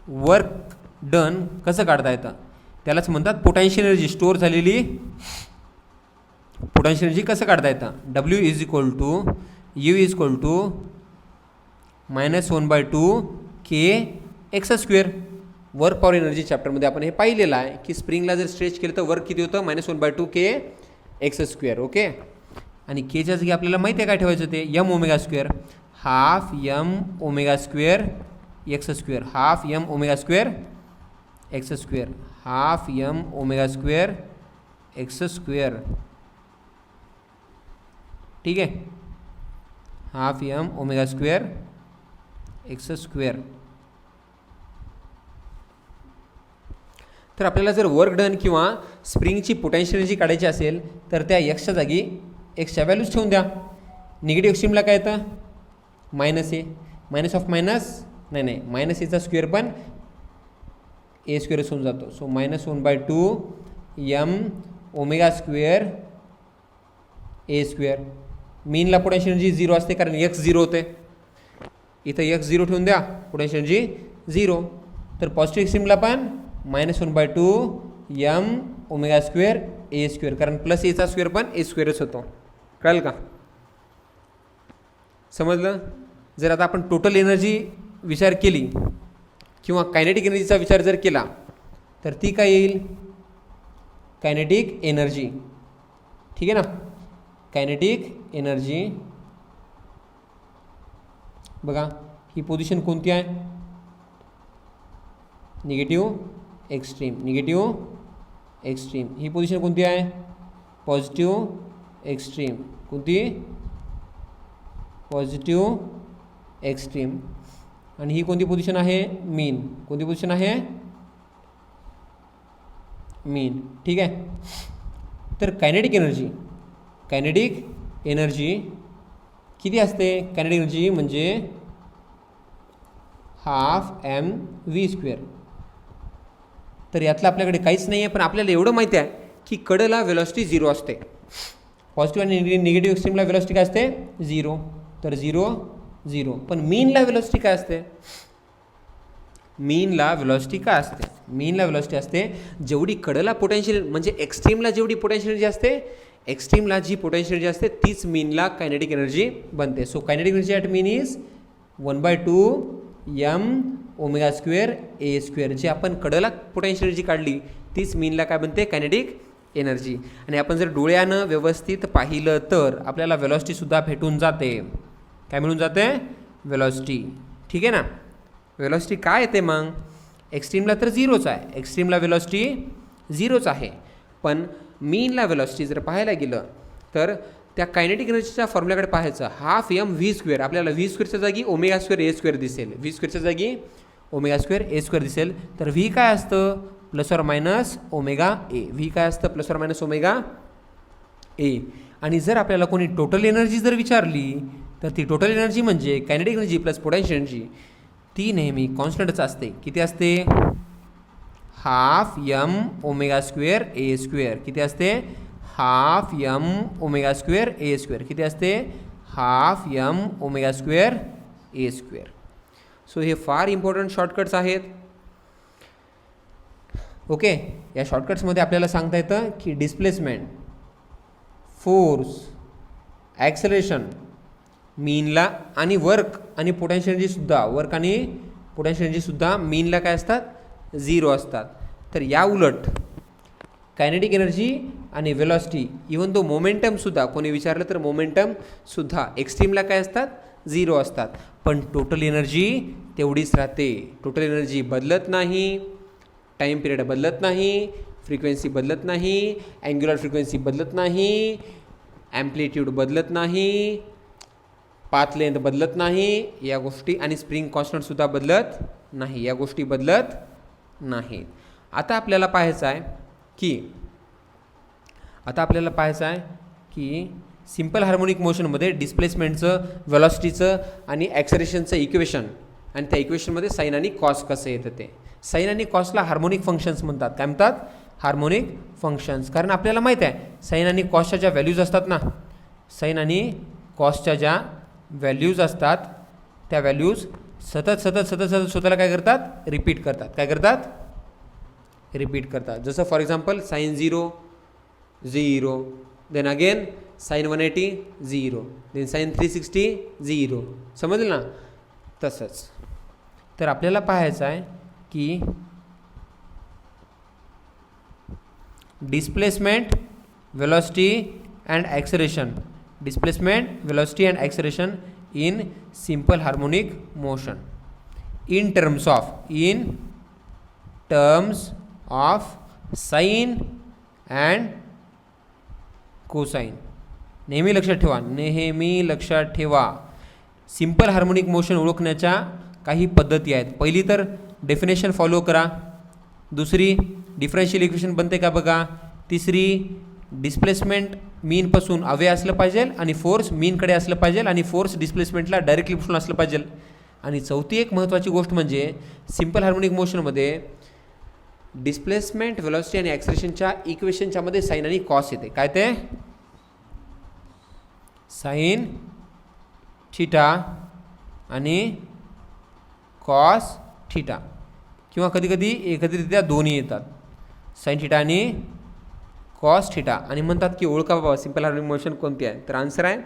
वर्क डन कसं काढता येतं, त्यालाच म्हणतात पोटेन्शियल एनर्जी. स्टोअर झालेली पोटेन्शियल एनर्जी कसं काढता येतं. W is equal to U is equal to -1/2 K X square. Work power energy चॅप्टरमध्ये आपण हे पाहिलेलं आहे की स्प्रिंगला जर स्ट्रेच केलं तर वर्क किती होतं -1/2 के एक्स स्क्वेअर. ओके. आणि केच्या जागी आपल्याला माहिती आहे काय ठेवायचं ते m omega square half M omega square x square. Half M omega square x square. Half M omega square x square. ठीक आहे. Half M omega square x square. तर आपल्याला जर वर्क डन किंवा स्प्रिंगची पोटेन्शियल एनर्जी काढायची असेल तर त्या एक्सच्या जागी एक्सच्या व्हॅल्यूज ठेवून द्या. निगेटिव्ह एक्स्ट्रीमला काय येतं minus A. Minus of minus नाही मायनस एचा स्क्वेअर पण ए स्क्वेअरच होऊन जातो. सो -1/2 यम ओमेगा स्क्वेअर ए स्क्वेअर. मीनला पोटेन्शियल एनर्जी 0 असते कारण एक्स 0 होते. इथं एक्स 0 ठेवून द्या, पोटेन्शियल एनर्जी 0. तर पॉझिटिव्ह एक्स्ट्रीमला पण -1/2 यम ओमेगा स्क्वेअर ए स्क्वेअर कारण प्लस एचा स्क्वेअर पण ए स्क्वेअरच होतो. कळलं का? समजलं? जर आता आपण टोटल एनर्जी विचार केली किंवा कायनेटिक एनर्जीचा विचार जर केला तर ती काय येईल कायनेटिक एनर्जी. ठीक आहे ना. कायनेटिक एनर्जी बघा ही पोझिशन कोणती आहे निगेटिव्ह एक्स्ट्रीम. ही पोझिशन कोणती आहे पॉझिटिव्ह एक्स्ट्रीम. कोणती पॉझिटिव्ह एक्स्ट्रीम. आणि ही कोणती पोझिशन आहे मीन. कोणती पोझिशन आहे मीन. ठीक आहे. तर कायनेटिक एनर्जी किती असते. कायनेटिक एनर्जी म्हणजे हाफ एम व्ही स्क्वेअर. तर यातलं आपल्याकडे काहीच नाही आहे पण आपल्याला एवढं माहिती आहे की कडेला वेलॉसिटी 0 असते. पॉझिटिव्ह आणि निगेटिव्ह एक्स्ट्रीमला वेलॉसिटी काय असते 0. तर 0 पण मीनला वेलॉसिटी काय असते. मीनला वेलॉसिटी असते जेवढी कडेला पोटेन्शियल म्हणजे एक्स्ट्रीमला जेवढी पोटेन्शियल एनर्जी असते एक्स्ट्रीमला जी पोटेन्शियल एनर्जी असते तीच मीनला कायनेटिक एनर्जी बनते. So kinetic energy at mean is 1/2 M omega square A square. जी आपण कडेला पोटेन्शियल एनर्जी काढली तीच मीनला काय बनते कायनेटिक एनर्जी. आणि आपण जर डोळ्यानं व्यवस्थित पाहिलं तर आपल्याला वेलॉसिटीसुद्धा भेटून जाते. काय मिळून जाते वेलॉसिटी. ठीक आहे ना. वेलॉसिटी काय येते मग एक्स्ट्रीमला तर 0च आहे. एक्स्ट्रीमला वेलॉसिटी 0च आहे पण मीनला वेलॉसिटी जर पाहायला गेलं तर त्या कायनेटिक एनर्जीच्या फॉर्म्युल्याकडे पाहायचं. Half M V square. आपल्याला व्ही स्क्वेअरच्या जागी ओमेगा स्क्वेअर ए स्क्वेअर दिसेल. व्ही स्क्वेअरच्या जागी ओमेगा स्क्वेअर ए स्क्वेअर दिसेल. तर व्ही काय असतं plus or minus omega A. V काय असतं plus or minus omega A. आणि जर आपल्याला कोणी टोटल एनर्जी जर विचारली तर ती टोटल एनर्जी म्हणजे kinetic energy plus potential energy ती नेहमी कॉन्स्टंटच असते. किती असते हाफ यम ओमेगा स्क्वेअर ए स्क्वेअर. किती असते हाफ यम ओमेगा स्क्वेअर ए स्क्वेअर. किती असते हाफ यम ओमेगा स्क्वेअर ए स्क्वेअर. सो हे फार इम्पॉर्टंट शॉर्टकट्स आहेत. ओके, या शॉर्टकट्समध्ये आपल्याला सांगता येतं की डिस्प्लेसमेंट, फोर्स, ॲक्सेलरेशन, मीनला आणि वर्क आणि पोटेन्शियल एनर्जीसुद्धा, वर्क आणि पोटेन्शियल एनर्जीसुद्धा मीनला काय असतात 0 असतात. तर या उलट कायनेटिक एनर्जी आणि वेलॉसिटी इवन तो मोमेंटमसुद्धा कोणी विचारलं तर मोमेंटमसुद्धा एक्स्ट्रीमला काय असतात 0 असतात. पण टोटल एनर्जी तेवढीच राहते. टोटल एनर्जी बदलत नाही, टाईम पिरियड बदलत नाही, फ्रिक्वेन्सी बदलत नाही, अँग्युलर फ्रिक्वेन्सी बदलत नाही, ॲम्प्लिट्यूड बदलत नाही, पाथ लेंथ बदलत नाही या गोष्टी, आणि स्प्रिंग कॉन्स्टंटसुद्धा बदलत नाही. या गोष्टी बदलत नाहीत. आता आपल्याला पाहायचं आहे की सिम्पल हार्मोनिक मोशनमध्ये डिस्प्लेसमेंटचं, व्हेलॉसिटीचं आणि ॲक्सेलरेशनचं इक्वेशन, आणि त्या इक्वेशनमध्ये साईन आणि कॉस कसं येतं ते. साईन आणि कॉसला हार्मोनिक फंक्शन्स म्हणतात. काय म्हणतात हार्मोनिक फंक्शन्स. कारण आपल्याला माहीत आहे साईन आणि कॉसच्या ज्या व्हॅल्यूज असतात ना, साईन आणि कॉसच्या ज्या व्हॅल्यूज असतात त्या व्हॅल्यूज सतत स्वतःला काय करतात रिपीट करतात. काय करतात रिपीट करतात. जसं for example sine 0 0, then again sine 180 0, then sine 360 0. समजलं ना. तसंच तर आपल्याला पाहायचं आहे की displacement, velocity and acceleration, displacement, velocity and acceleration in simple harmonic motion in terms of sine and cosine. नेहमी लक्षात ठेवा सिम्पल हार्मोनिक मोशन ओळखण्याच्या काही पद्धती आहेत. पहिली तर डेफिनेशन फॉलो करा. दुसरी डिफरन्शियल इक्वेशन बनते का बघा. तिसरी डिस्प्लेसमेंट मीनपासून अवे असलं पाहिजे आणि फोर्स मीनकडे असलं पाहिजे आणि फोर्स डिस्प्लेसमेंटला डायरेक्टली पासून असलं पाहिजे. आणि चौथी एक महत्त्वाची गोष्ट म्हणजे सिम्पल हार्मोनिक मोशनमध्ये डिस्प्लेसमेंट, व्हेलॉसिटी आणि ॲक्सेलरेशनच्या इक्वेशनच्या मध्ये साइन आणि कॉस येते. काय ते साइन थीटा आणि कॉस थीटा, किंवा कधीकधी एकत्रितरित्या दोन्ही येतात, साइन थीटा आणि कॉस थीटा. आणि म्हणतात की ओळखा बाबा सिम्पल हार्मोनिक मोशन कोणती आहे. तर आन्सर आहे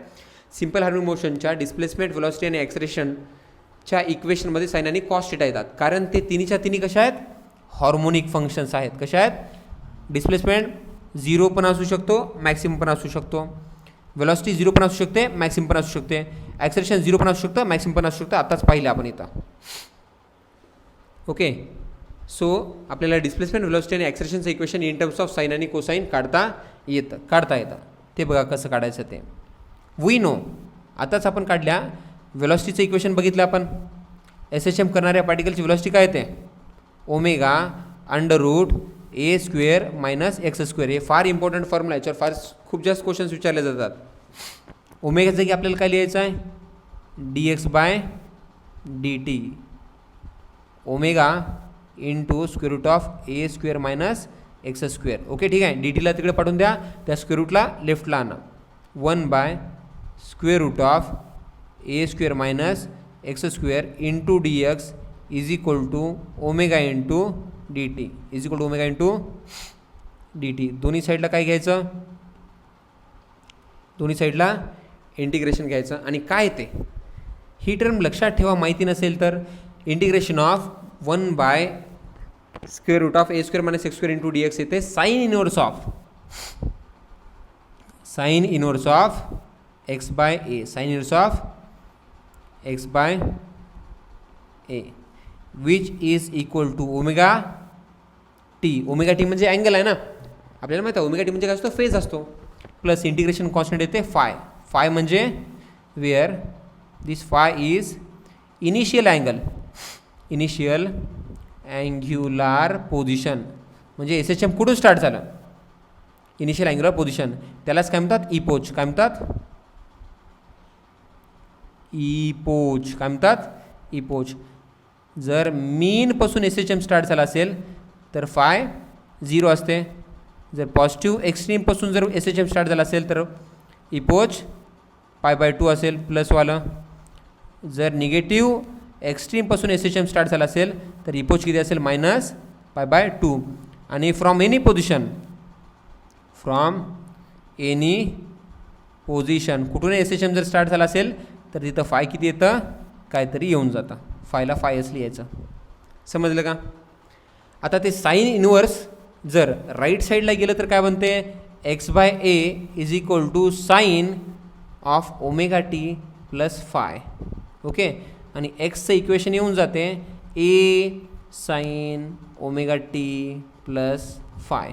सिम्पल हार्मोनिक मोशनच्या डिस्प्लेसमेंट, व्हेलॉसिटी आणि ॲक्सेलरेशनच्या इक्वेशनमध्ये साइन आणि कॉस थीटा येतात. कारण ते तिन्हीच्या तिन्ही कशा आहेत हार्मोनिक फंक्शन्स आहेत. कशा आहेत. डिस्प्लेसमेंट 0 पण असू शकतो, मॅक्सिमम पण असू शकतो. वेलॉसिटी 0 पण असू शकते, मॅक्सिमम पण असू शकते. ॲक्सेलरेशन 0 पण असू शकतं, मॅक्सिमम पण असू शकतं. आताच पाहिलं आपण इथं. ओके, सो आपल्याला डिस्प्लेसमेंट, वेलॉसिटी आणि ॲक्सेलरेशनचं equation in terms of sine आणि कोसाइन काढता येतं. ते बघा कसं काढायचं ते. वी नो, आताच आपण काढल्या वेलॉसिटीचं इक्वेशन बघितलं आपण. SHM करणाऱ्या पार्टिकलची वेलॉसिटी काय येते ओमेगा √a² मायनस x². हे फार इम्पॉर्टंट फॉर्म्युला, याच्यावर फार खूप जास्त क्वेश्चन्स विचारले जातात. ओमेगा जागी आपल्याला काय लिहायचं आहे dx/dt omega into √a² minus x². Okay ठीक आहे. dt ला तिकडे पाठवून द्या, त्या स्क्वेअर लेफ्टला आणा. 1/√a² minus x² into dx is equal to omega into dt is equal to omega into dt. दोन्ही साईडला काय घ्यायचं, दोन्ही साईडला इंटिग्रेशन घ्यायचं. आणि काय ते ही टर्म लक्षात ठेवा, माहिती नसेल तर integration of 1/√a² minus x² into dx येते sine inverse of x/a, sine inverse of x/a which is equal to omega t. Omega t म्हणजे अँगल आहे ना, आपल्याला माहिती आहे. ओमेगा टी म्हणजे काय असतो फेज असतो, प्लस इंटिग्रेशन कॉन्स्टंट येते फाय म्हणजे where this phi is initial angle. Initial angular position. म्हणजे एस एच एम कुठून स्टार्ट झालं, इनिशियल अँग्युलर पोझिशन, त्यालाच काय म्हणतात, इपोच. काय म्हणतात, इपोच. काय म्हणतात, इपोच. जर मीनपासून एस एच एम स्टार्ट झाला असेल तर फाय 0 असते. जर पॉझिटिव्ह एक्स्ट्रीमपासून जर एस एच एम स्टार्ट झाला असेल तर इपोच π/2 असेल प्लसवालं. जर निगेटिव्ह एक्स्ट्रीमपासून एस एच एम स्टार्ट झाला असेल तर इपोच किती असेल, -π/2. आणि फ्रॉम एनी पोझिशन कुठून एस एच एम जर स्टार्ट झाला असेल तर तिथं फाय किती येतं, काहीतरी येऊन जातं. फायला फाय असली यायचं. समजलं का. आता ते साईन इनवर्स जर राईट साईडला गेलं तर काय बनते, x/a = sine of ω/t + five. Okay. आणि एक्सचं इक्वेशन येऊन जाते a साईन ω/t + फाय.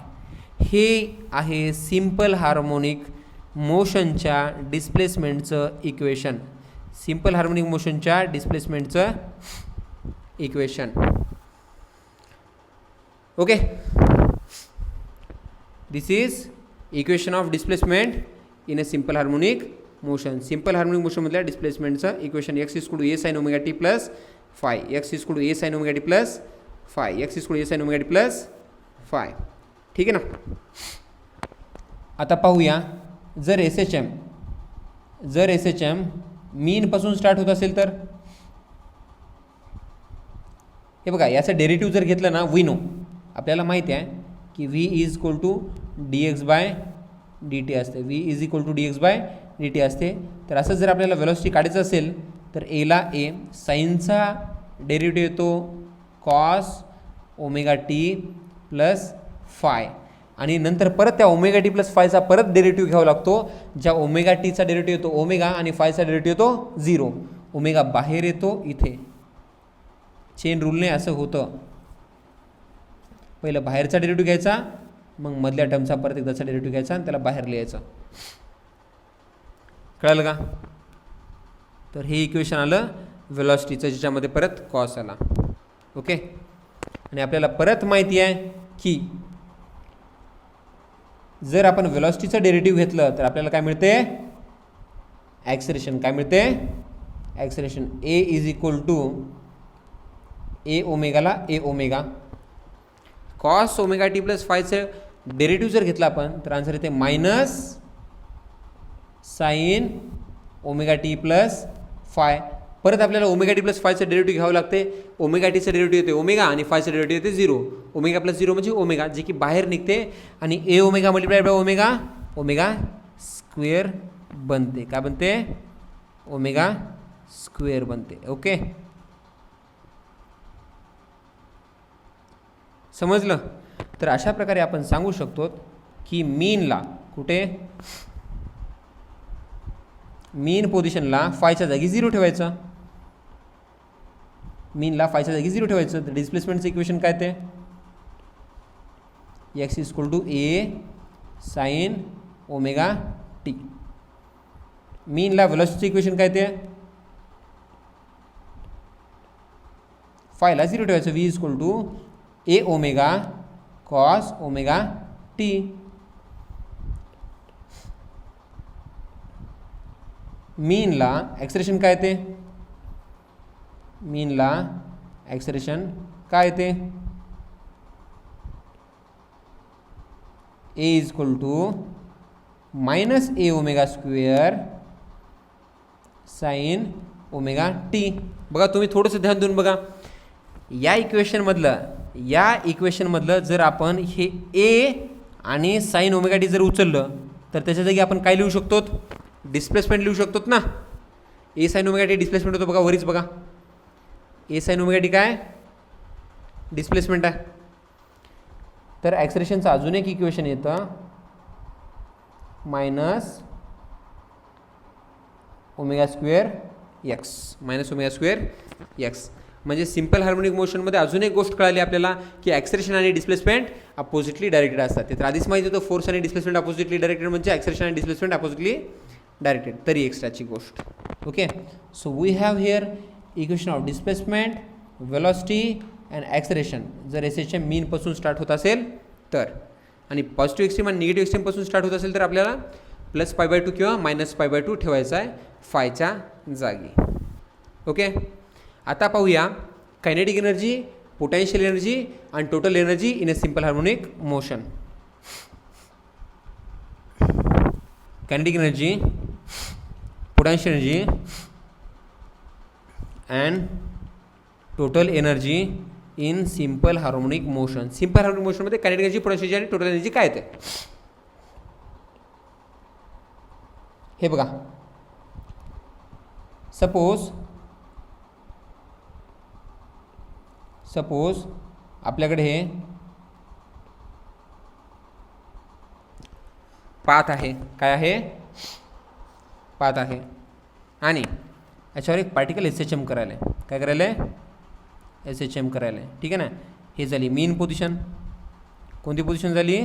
हे आहे सिम्पल हार्मोनिक मोशनच्या डिस्प्लेसमेंटचं इक्वेशन. सिम्पल हार्मोनिक मोशनच्या डिस्प्लेसमेंटचं equation. Okay. This is equation of displacement in a simple harmonic motion. Simple harmonic मोशनमधल्या डिस्प्लेसमेंटचं equation x = a sin ω/t + phi. x = a sin ω/t + phi. x = a sin ω/t + phi. ठीक आहे ना. आता पाहूया, जर एस एच एम मीनपासून स्टार्ट होत असेल तर हे बघा, याचं डेरिव्हेटिव्ह जर घेतलं ना, वी नो, आपल्याला माहिती आहे की v = dx/dt असते. v = dx/dt असते. तर असं जर आपल्याला वेलॉसिटी काढायचं असेल तर एला ए साईनचा डेरिव्हेटिव्ह येतो cos ω/t + फाय. आणि नंतर परत त्या ω/t + फायचा परत डेरिव्हेटिव्ह घ्यावा लागतो. ज्या ω/tचा डेरिव्हेटिव्ह येतो ओमेगा आणि फायचा डेरिव्हेटिव्ह येतो 0. ओमेगा बाहेर येतो इथे. चेन रूलने असं होतं, पहिलं बाहेरचा डेरिव्हेटिव्ह घ्यायचा, मग मधल्या टर्मचा परत एकदाचा डेरिव्हेटिव्ह घ्यायचा आणि त्याला बाहेर लिहायचं. कळलं का. तर हे इक्वेशन आलं वेलॉसिटीचं, ज्याच्यामध्ये परत कॉस आला. ओके. आणि आपल्याला परत माहिती आहे की जर आपण वेलॉसिटीचं डेरिव्हेटिव्ह घेतलं तर आपल्याला काय मिळते, ॲक्सेलरेशन. काय मिळते, ॲक्सेलरेशन. a = a ओमेगाला a ओमेगा. cos ω/t + फायचं डेरिव्हेटिव्ह जर घेतला आपण तर आन्सर येते -sin ω/t + फाय. परत आपल्याला ω/t + फायचं डेरिव्हेटिव्ह घ्यावं लागते. ω/tचं डेरिव्हेटिव्ह येते ओमेगा आणि फायचं डेरिव्हेटिव्ह येते 0. ओमेगा + 0 म्हणजे ओमेगा, जे की बाहेर निघते आणि a ओमेगा × ओमेगा स्क्वेअर बनते. काय बनते, ओमेगा स्क्वेअर बनते. ओके. समजलं. तर अशा प्रकारे आपण सांगू शकतो की मीनला कुठे, मीन पोझिशनला फायच्या जागी 0 ठेवायचं. मीनला फायच्या जागी 0 ठेवायचं. तर डिस्प्लेसमेंटचं इक्वेशन काय ते, x = a sin ω/t. मीनला वेलॉसिटीचं इक्वेशन काय ते, फायला 0 ठेवायचं. v = a omega cos ω/t. मीनला ॲक्सेलरेशन काय ते, मीनला ॲक्सेलरेशन काय ते, a = -a ω² sin ω/t. बघा, तुम्ही थोडंसं ध्यान देऊन बघा. या इक्वेशनमधलं जर आपण हे a आणि sin ω/t जर उचललं तर त्याच्या जागी आपण काय लिहू शकतो, डिस्प्लेसमेंट लिहू शकतो ना. a sin ω/t डिस्प्लेसमेंट होतो बघा, वरीच बघा. a sin ω/t काय डिस्प्लेसमेंट आहे. तर ॲक्सेलरेशनचं अजून एक इक्वेशन येतं -ω²x. म्हणजे सिम्पल हार्मोनिक मोशनमध्ये अजून एक गोष्ट कळाली आपल्याला की ॲक्सेलरेशन आणि डिस्प्लेसमेंट अपोजिटली डायरेक्टेड असतात. ते तर आधीच माहिती होतं, फोर्स आणि डिस्प्लेसमेंट अपोजिटली डायरेक्टेड म्हणजे ॲक्सेलरेशन आणि डिस्प्लेसमेंट अपोजिटली डायरेक्टेड. तरी एक्स्ट्राची गोष्ट. Okay. So we have here equation of displacement velocity and acceleration जर एस एचच्या मीनपासून स्टार्ट होत असेल तर, आणि पॉझिटिव्ह एक्स्ट्रीम आणि निगेटिव्ह एक्स्ट्रीमपासून स्टार्ट होत असेल तर आपल्याला +π/2 किंवा -π/2 ठेवायचा आहे फायच्या जागी. ओके, आता पाहूया कायनेटिक एनर्जी, पोटेन्शियल एनर्जी आणि total energy in a simple harmonic motion. Kinetic energy, potential energy and total energy in simple harmonic motion. Simple harmonic मोशनमध्ये कायनेटिक एनर्जी, पोटेन्शियल एनर्जी आणि टोटल एनर्जी काय येते हे बघा. सपोज आपल्याकडे हे पाथ आहे. काय आहे? पाथ आहे आणि याच्यावर एक पार्टिकल SHM करायला आहे. काय करायला आहे? SHM करायला आहे. ठीक आहे ना. हे झाली मीन पोझिशन. कोणती पोझिशन झाली?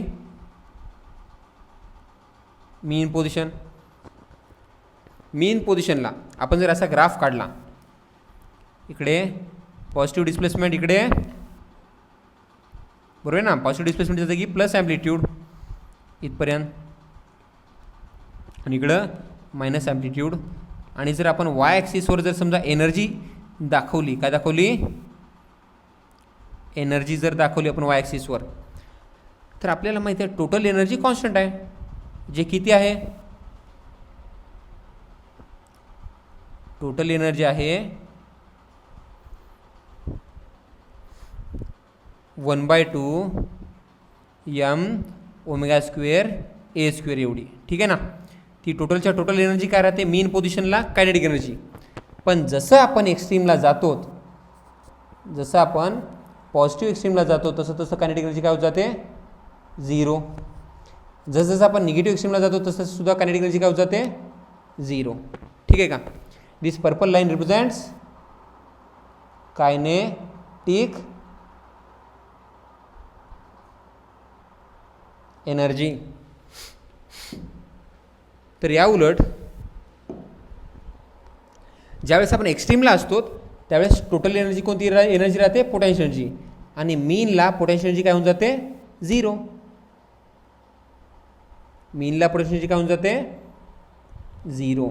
मीन पोझिशन. मीन पोझिशनला आपण जर असा ग्राफ काढला, इकडे पॉझिटिव्ह डिस्प्लेसमेंट, इकडे बरोबर आहे ना, पॉझिटिव्ह डिस्प्लेसमेंटच्या जागी प्लस ॲम्प्लिट्यूड इथपर्यंत आणि इकडं मायनस ॲम्प्लिट्यूड. आणि जर आपण वाय ॲक्सिसवर जर समजा एनर्जी दाखवली, काय दाखवली? एनर्जी जर दाखवली आपण वाय ॲक्सिसवर, तर आपल्याला माहिती आहे टोटल एनर्जी कॉन्स्टंट आहे, जे किती आहे? टोटल एनर्जी आहे 1/2 mω²A² एवढी. ठीक आहे ना. ती टोटलच्या टोटल एनर्जी काय राहते मीन पोझिशनला? Kinetic energy. पण जसं आपण एक्स्ट्रीमला जातो, जसं आपण पॉझिटिव्ह एक्स्ट्रीमला जातो तसं तसं कायनेटिक एनर्जी काय होत जाते? 0. जसं आपण निगेटिव्ह एक्स्ट्रीमला जातो तसं सुद्धा कायनेटिक एनर्जी काय होत जाते? 0. ठीक आहे का. This purple line represents kinetic energy. तर या उलट ज्यावेळेस आपण एक्स्ट्रीमला असतो त्यावेळेस टोटल एनर्जी कोणती एनर्जी राहते? Potential energy. आणि मीनला पोटेन्शियल एनर्जी काय होऊन जाते? 0. मीनला पोटेन्शियल एनर्जी काय होऊन जाते? 0.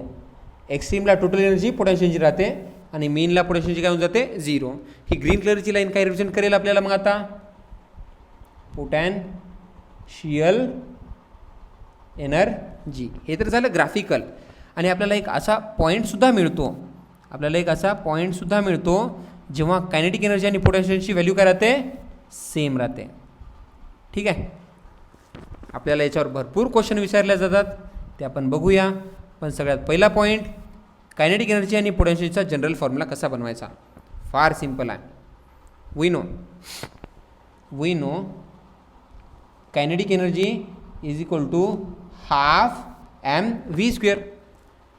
एक्स्ट्रीमला टोटल एनर्जी पोटेन्शियल एनर्जी राहते आणि मीनला पोटेन्शियल एनर्जी काय होऊन जाते? 0. ही ग्रीन कलरची लाईन काय रिप्रेझेंट करेल आपल्याला मग आता? Potential energy. हे तर झालं ग्राफिकल. आणि आपल्याला एक असा पॉईंटसुद्धा मिळतो, जेव्हा कायनेटिक एनर्जी आणि पोटेन्शियल एनर्जीची व्हॅल्यू काय राहते? सेम राहते. ठीक आहे. आपल्याला याच्यावर भरपूर क्वेश्चन विचारले जातात, ते आपण बघूया. पण सगळ्यात पहिला पॉईंट, कायनेटिक एनर्जी आणि पोटेन्शियल एनर्जीचा जनरल फॉर्म्युला कसा बनवायचा? फार सिंपल आहे. We know kinetic energy is equal to ½ mv².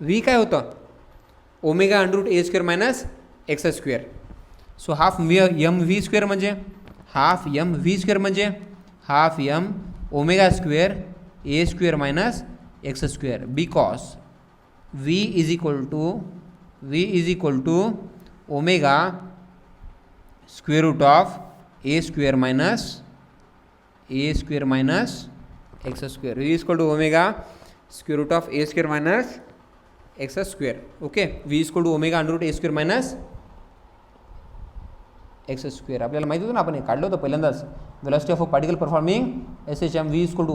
V काय होतं? ω√A² minus x². So ½ mv² म्हणजे ½ mv² म्हणजे ½ mω²A² minus x². Because v is equal to ω√A² minus A² minus x². v is equal to ω√A² minus x². Okay. v is equal to ω√A² minus x². आपल्याला माहिती होतं ना, आपण हे काढलं होतं पहिल्यांदाच. Velocity of a particle performing SHM v is equal to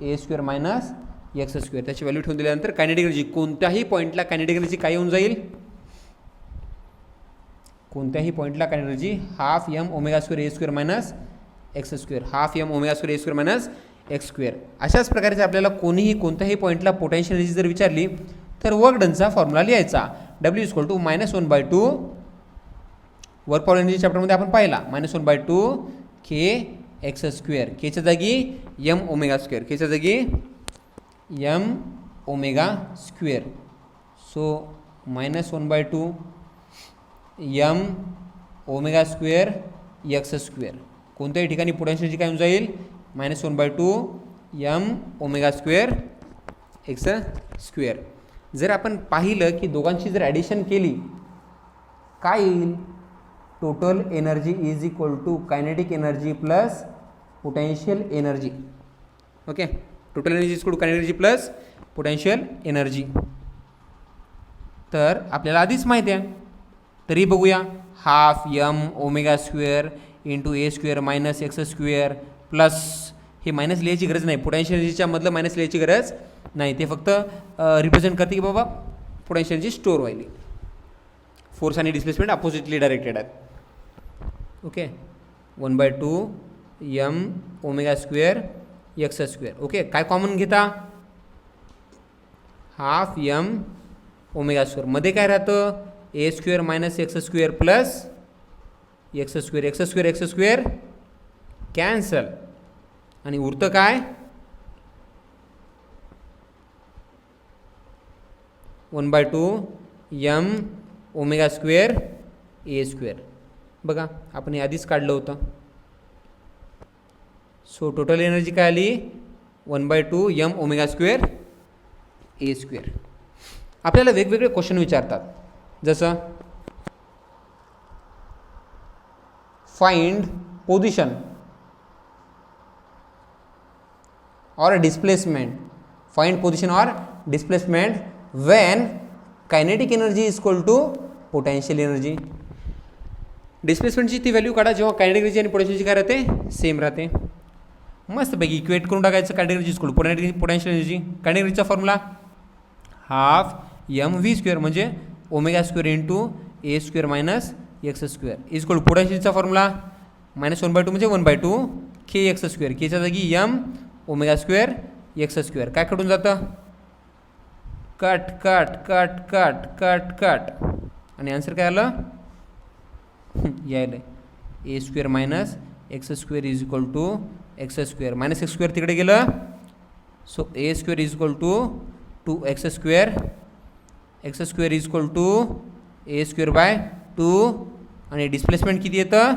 ω√A² minus x². त्याची व्हॅल्यू ठेवून दिल्यानंतर कायनेटिक एनर्जी कोणत्याही पॉईंटला कायनेटिक एनर्जी काय येऊन जाईल? कोणत्याही पॉईंटला kinetic energy ½ mω²A² minus x². ½ mω²A² minus x². अशाच प्रकारचे आपल्याला कोणत्याही पॉईंटला पोटेन्शियल एनर्जी जर विचारली तर वर्क डनचा फॉर्म्युला लिहायचा. W is equal to -1/2 work power energy चॅप्टरमध्ये आपण पाहिला. -1/2 kx². केच्या जागी mω². केच्या जागी mω². So -1/2 mω²x². कोणत्याही ठिकाणी पोटेन्शियल एनर्जी काय होऊन जाईल? -1/2 mω²x². जर आपण पाहिलं की दोघांची जर ॲडिशन केली काय येईल, total energy is equal to kinetic energy plus potential energy. Okay, total energy is equal to kinetic energy plus potential energy. तर आपल्याला आधीच माहिती आहे, तरी बघूया. Half M omega square into A square minus X square plus, हे मायनस लिहायची गरज नाही, पोटेन्शियल एनर्जीच्या मधलं मायनस लिहायची गरज नाही, ते फक्त रिप्रेझेंट करते की बाबा पोटेन्शियल एनर्जी स्टोअर व्हायली. फोर्स आणि डिस्प्लेसमेंट अपोजिटली डायरेक्टेड आहेत. Okay, 1/2 M omega square x square. Okay, काय कॉमन घेता, हाफ यम ओमेगा स्क्वेअर, मध्ये काय राहतं, A square minus X square plus X square, x square x square cancel, आणि उरतं काय, 1/2 यम ओमेगा स्क्वेअर ए स्क्वेअर. बघा आपण हे आधीच काढलं होतं. सो टोटल एनर्जी काय आली, 1/2 यम ओमेगा स्क्वेअर ए स्क्वेअर. आपल्याला वेगवेगळे क्वेश्चन विचारतात, जसं फाइंड पोझिशन और डिस्प्लेसमेंट, फाइंड पोझिशन और displacement when kinetic energy is equal to potential energy. डिस्प्लेसमेंटची ती व्हॅल्यू काढा जेव्हा कायनेटिक एनर्जी आणि पोटेन्शियल एनर्जी काय राहते, सेम राहते. मस्तपैकी इक्वेट करून टाकायचं kinetic energy is equal to potential energy. Kinetic एनर्जीचा formula half M V square म्हणजे omega square into A square minus X square is equal to पोटेन्शियलचा फॉर्म्युला मायनस 1/2 म्हणजे 1/2 के एक्स स्क्वेअर, केच्या जागी M omega square x square. काय कटून जातं, cut cut cut cut cut cut, आणि आन्सर काय आलं, यायला A square minus X square is equal to X square, minus X square तिकडे गेलं. So A square is equal to 2x square, x square is equal to A square by 2, आणि डिस्प्लेसमेंट किती येतं,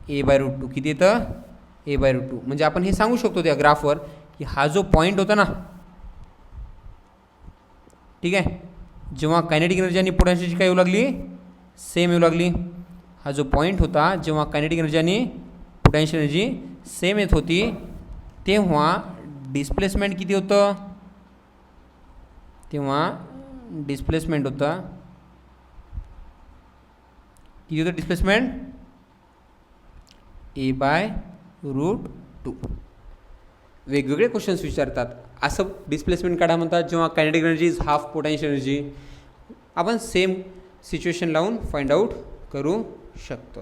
a/√2. किती येतं, a/√2. म्हणजे आपण हे सांगू शकतो त्या ग्राफवर की हा जो पॉईंट होता ना, ठीक आहे, जेव्हा कायनेटिक एनर्जी आणि पोटेन्शियल एनर्जी काय येऊ लागली, सेम येऊ लागली. हा जो पॉईंट होता जेव्हा कायनेटिक एनर्जी आणि पोटेन्शियल एनर्जी सेम येत होती, तेव्हा डिस्प्लेसमेंट किती होतं, तेव्हा डिस्प्लेसमेंट होता, किती होतं डिस्प्लेसमेंट, a/√2. वेगवेगळे क्वेश्चन्स विचारतात. असं डिस्प्लेसमेंट काढा म्हणतात जेव्हा kinetic energy is half potential energy. आपण सेम सिच्युएशन लावून फाइंड आउट करू शकतो.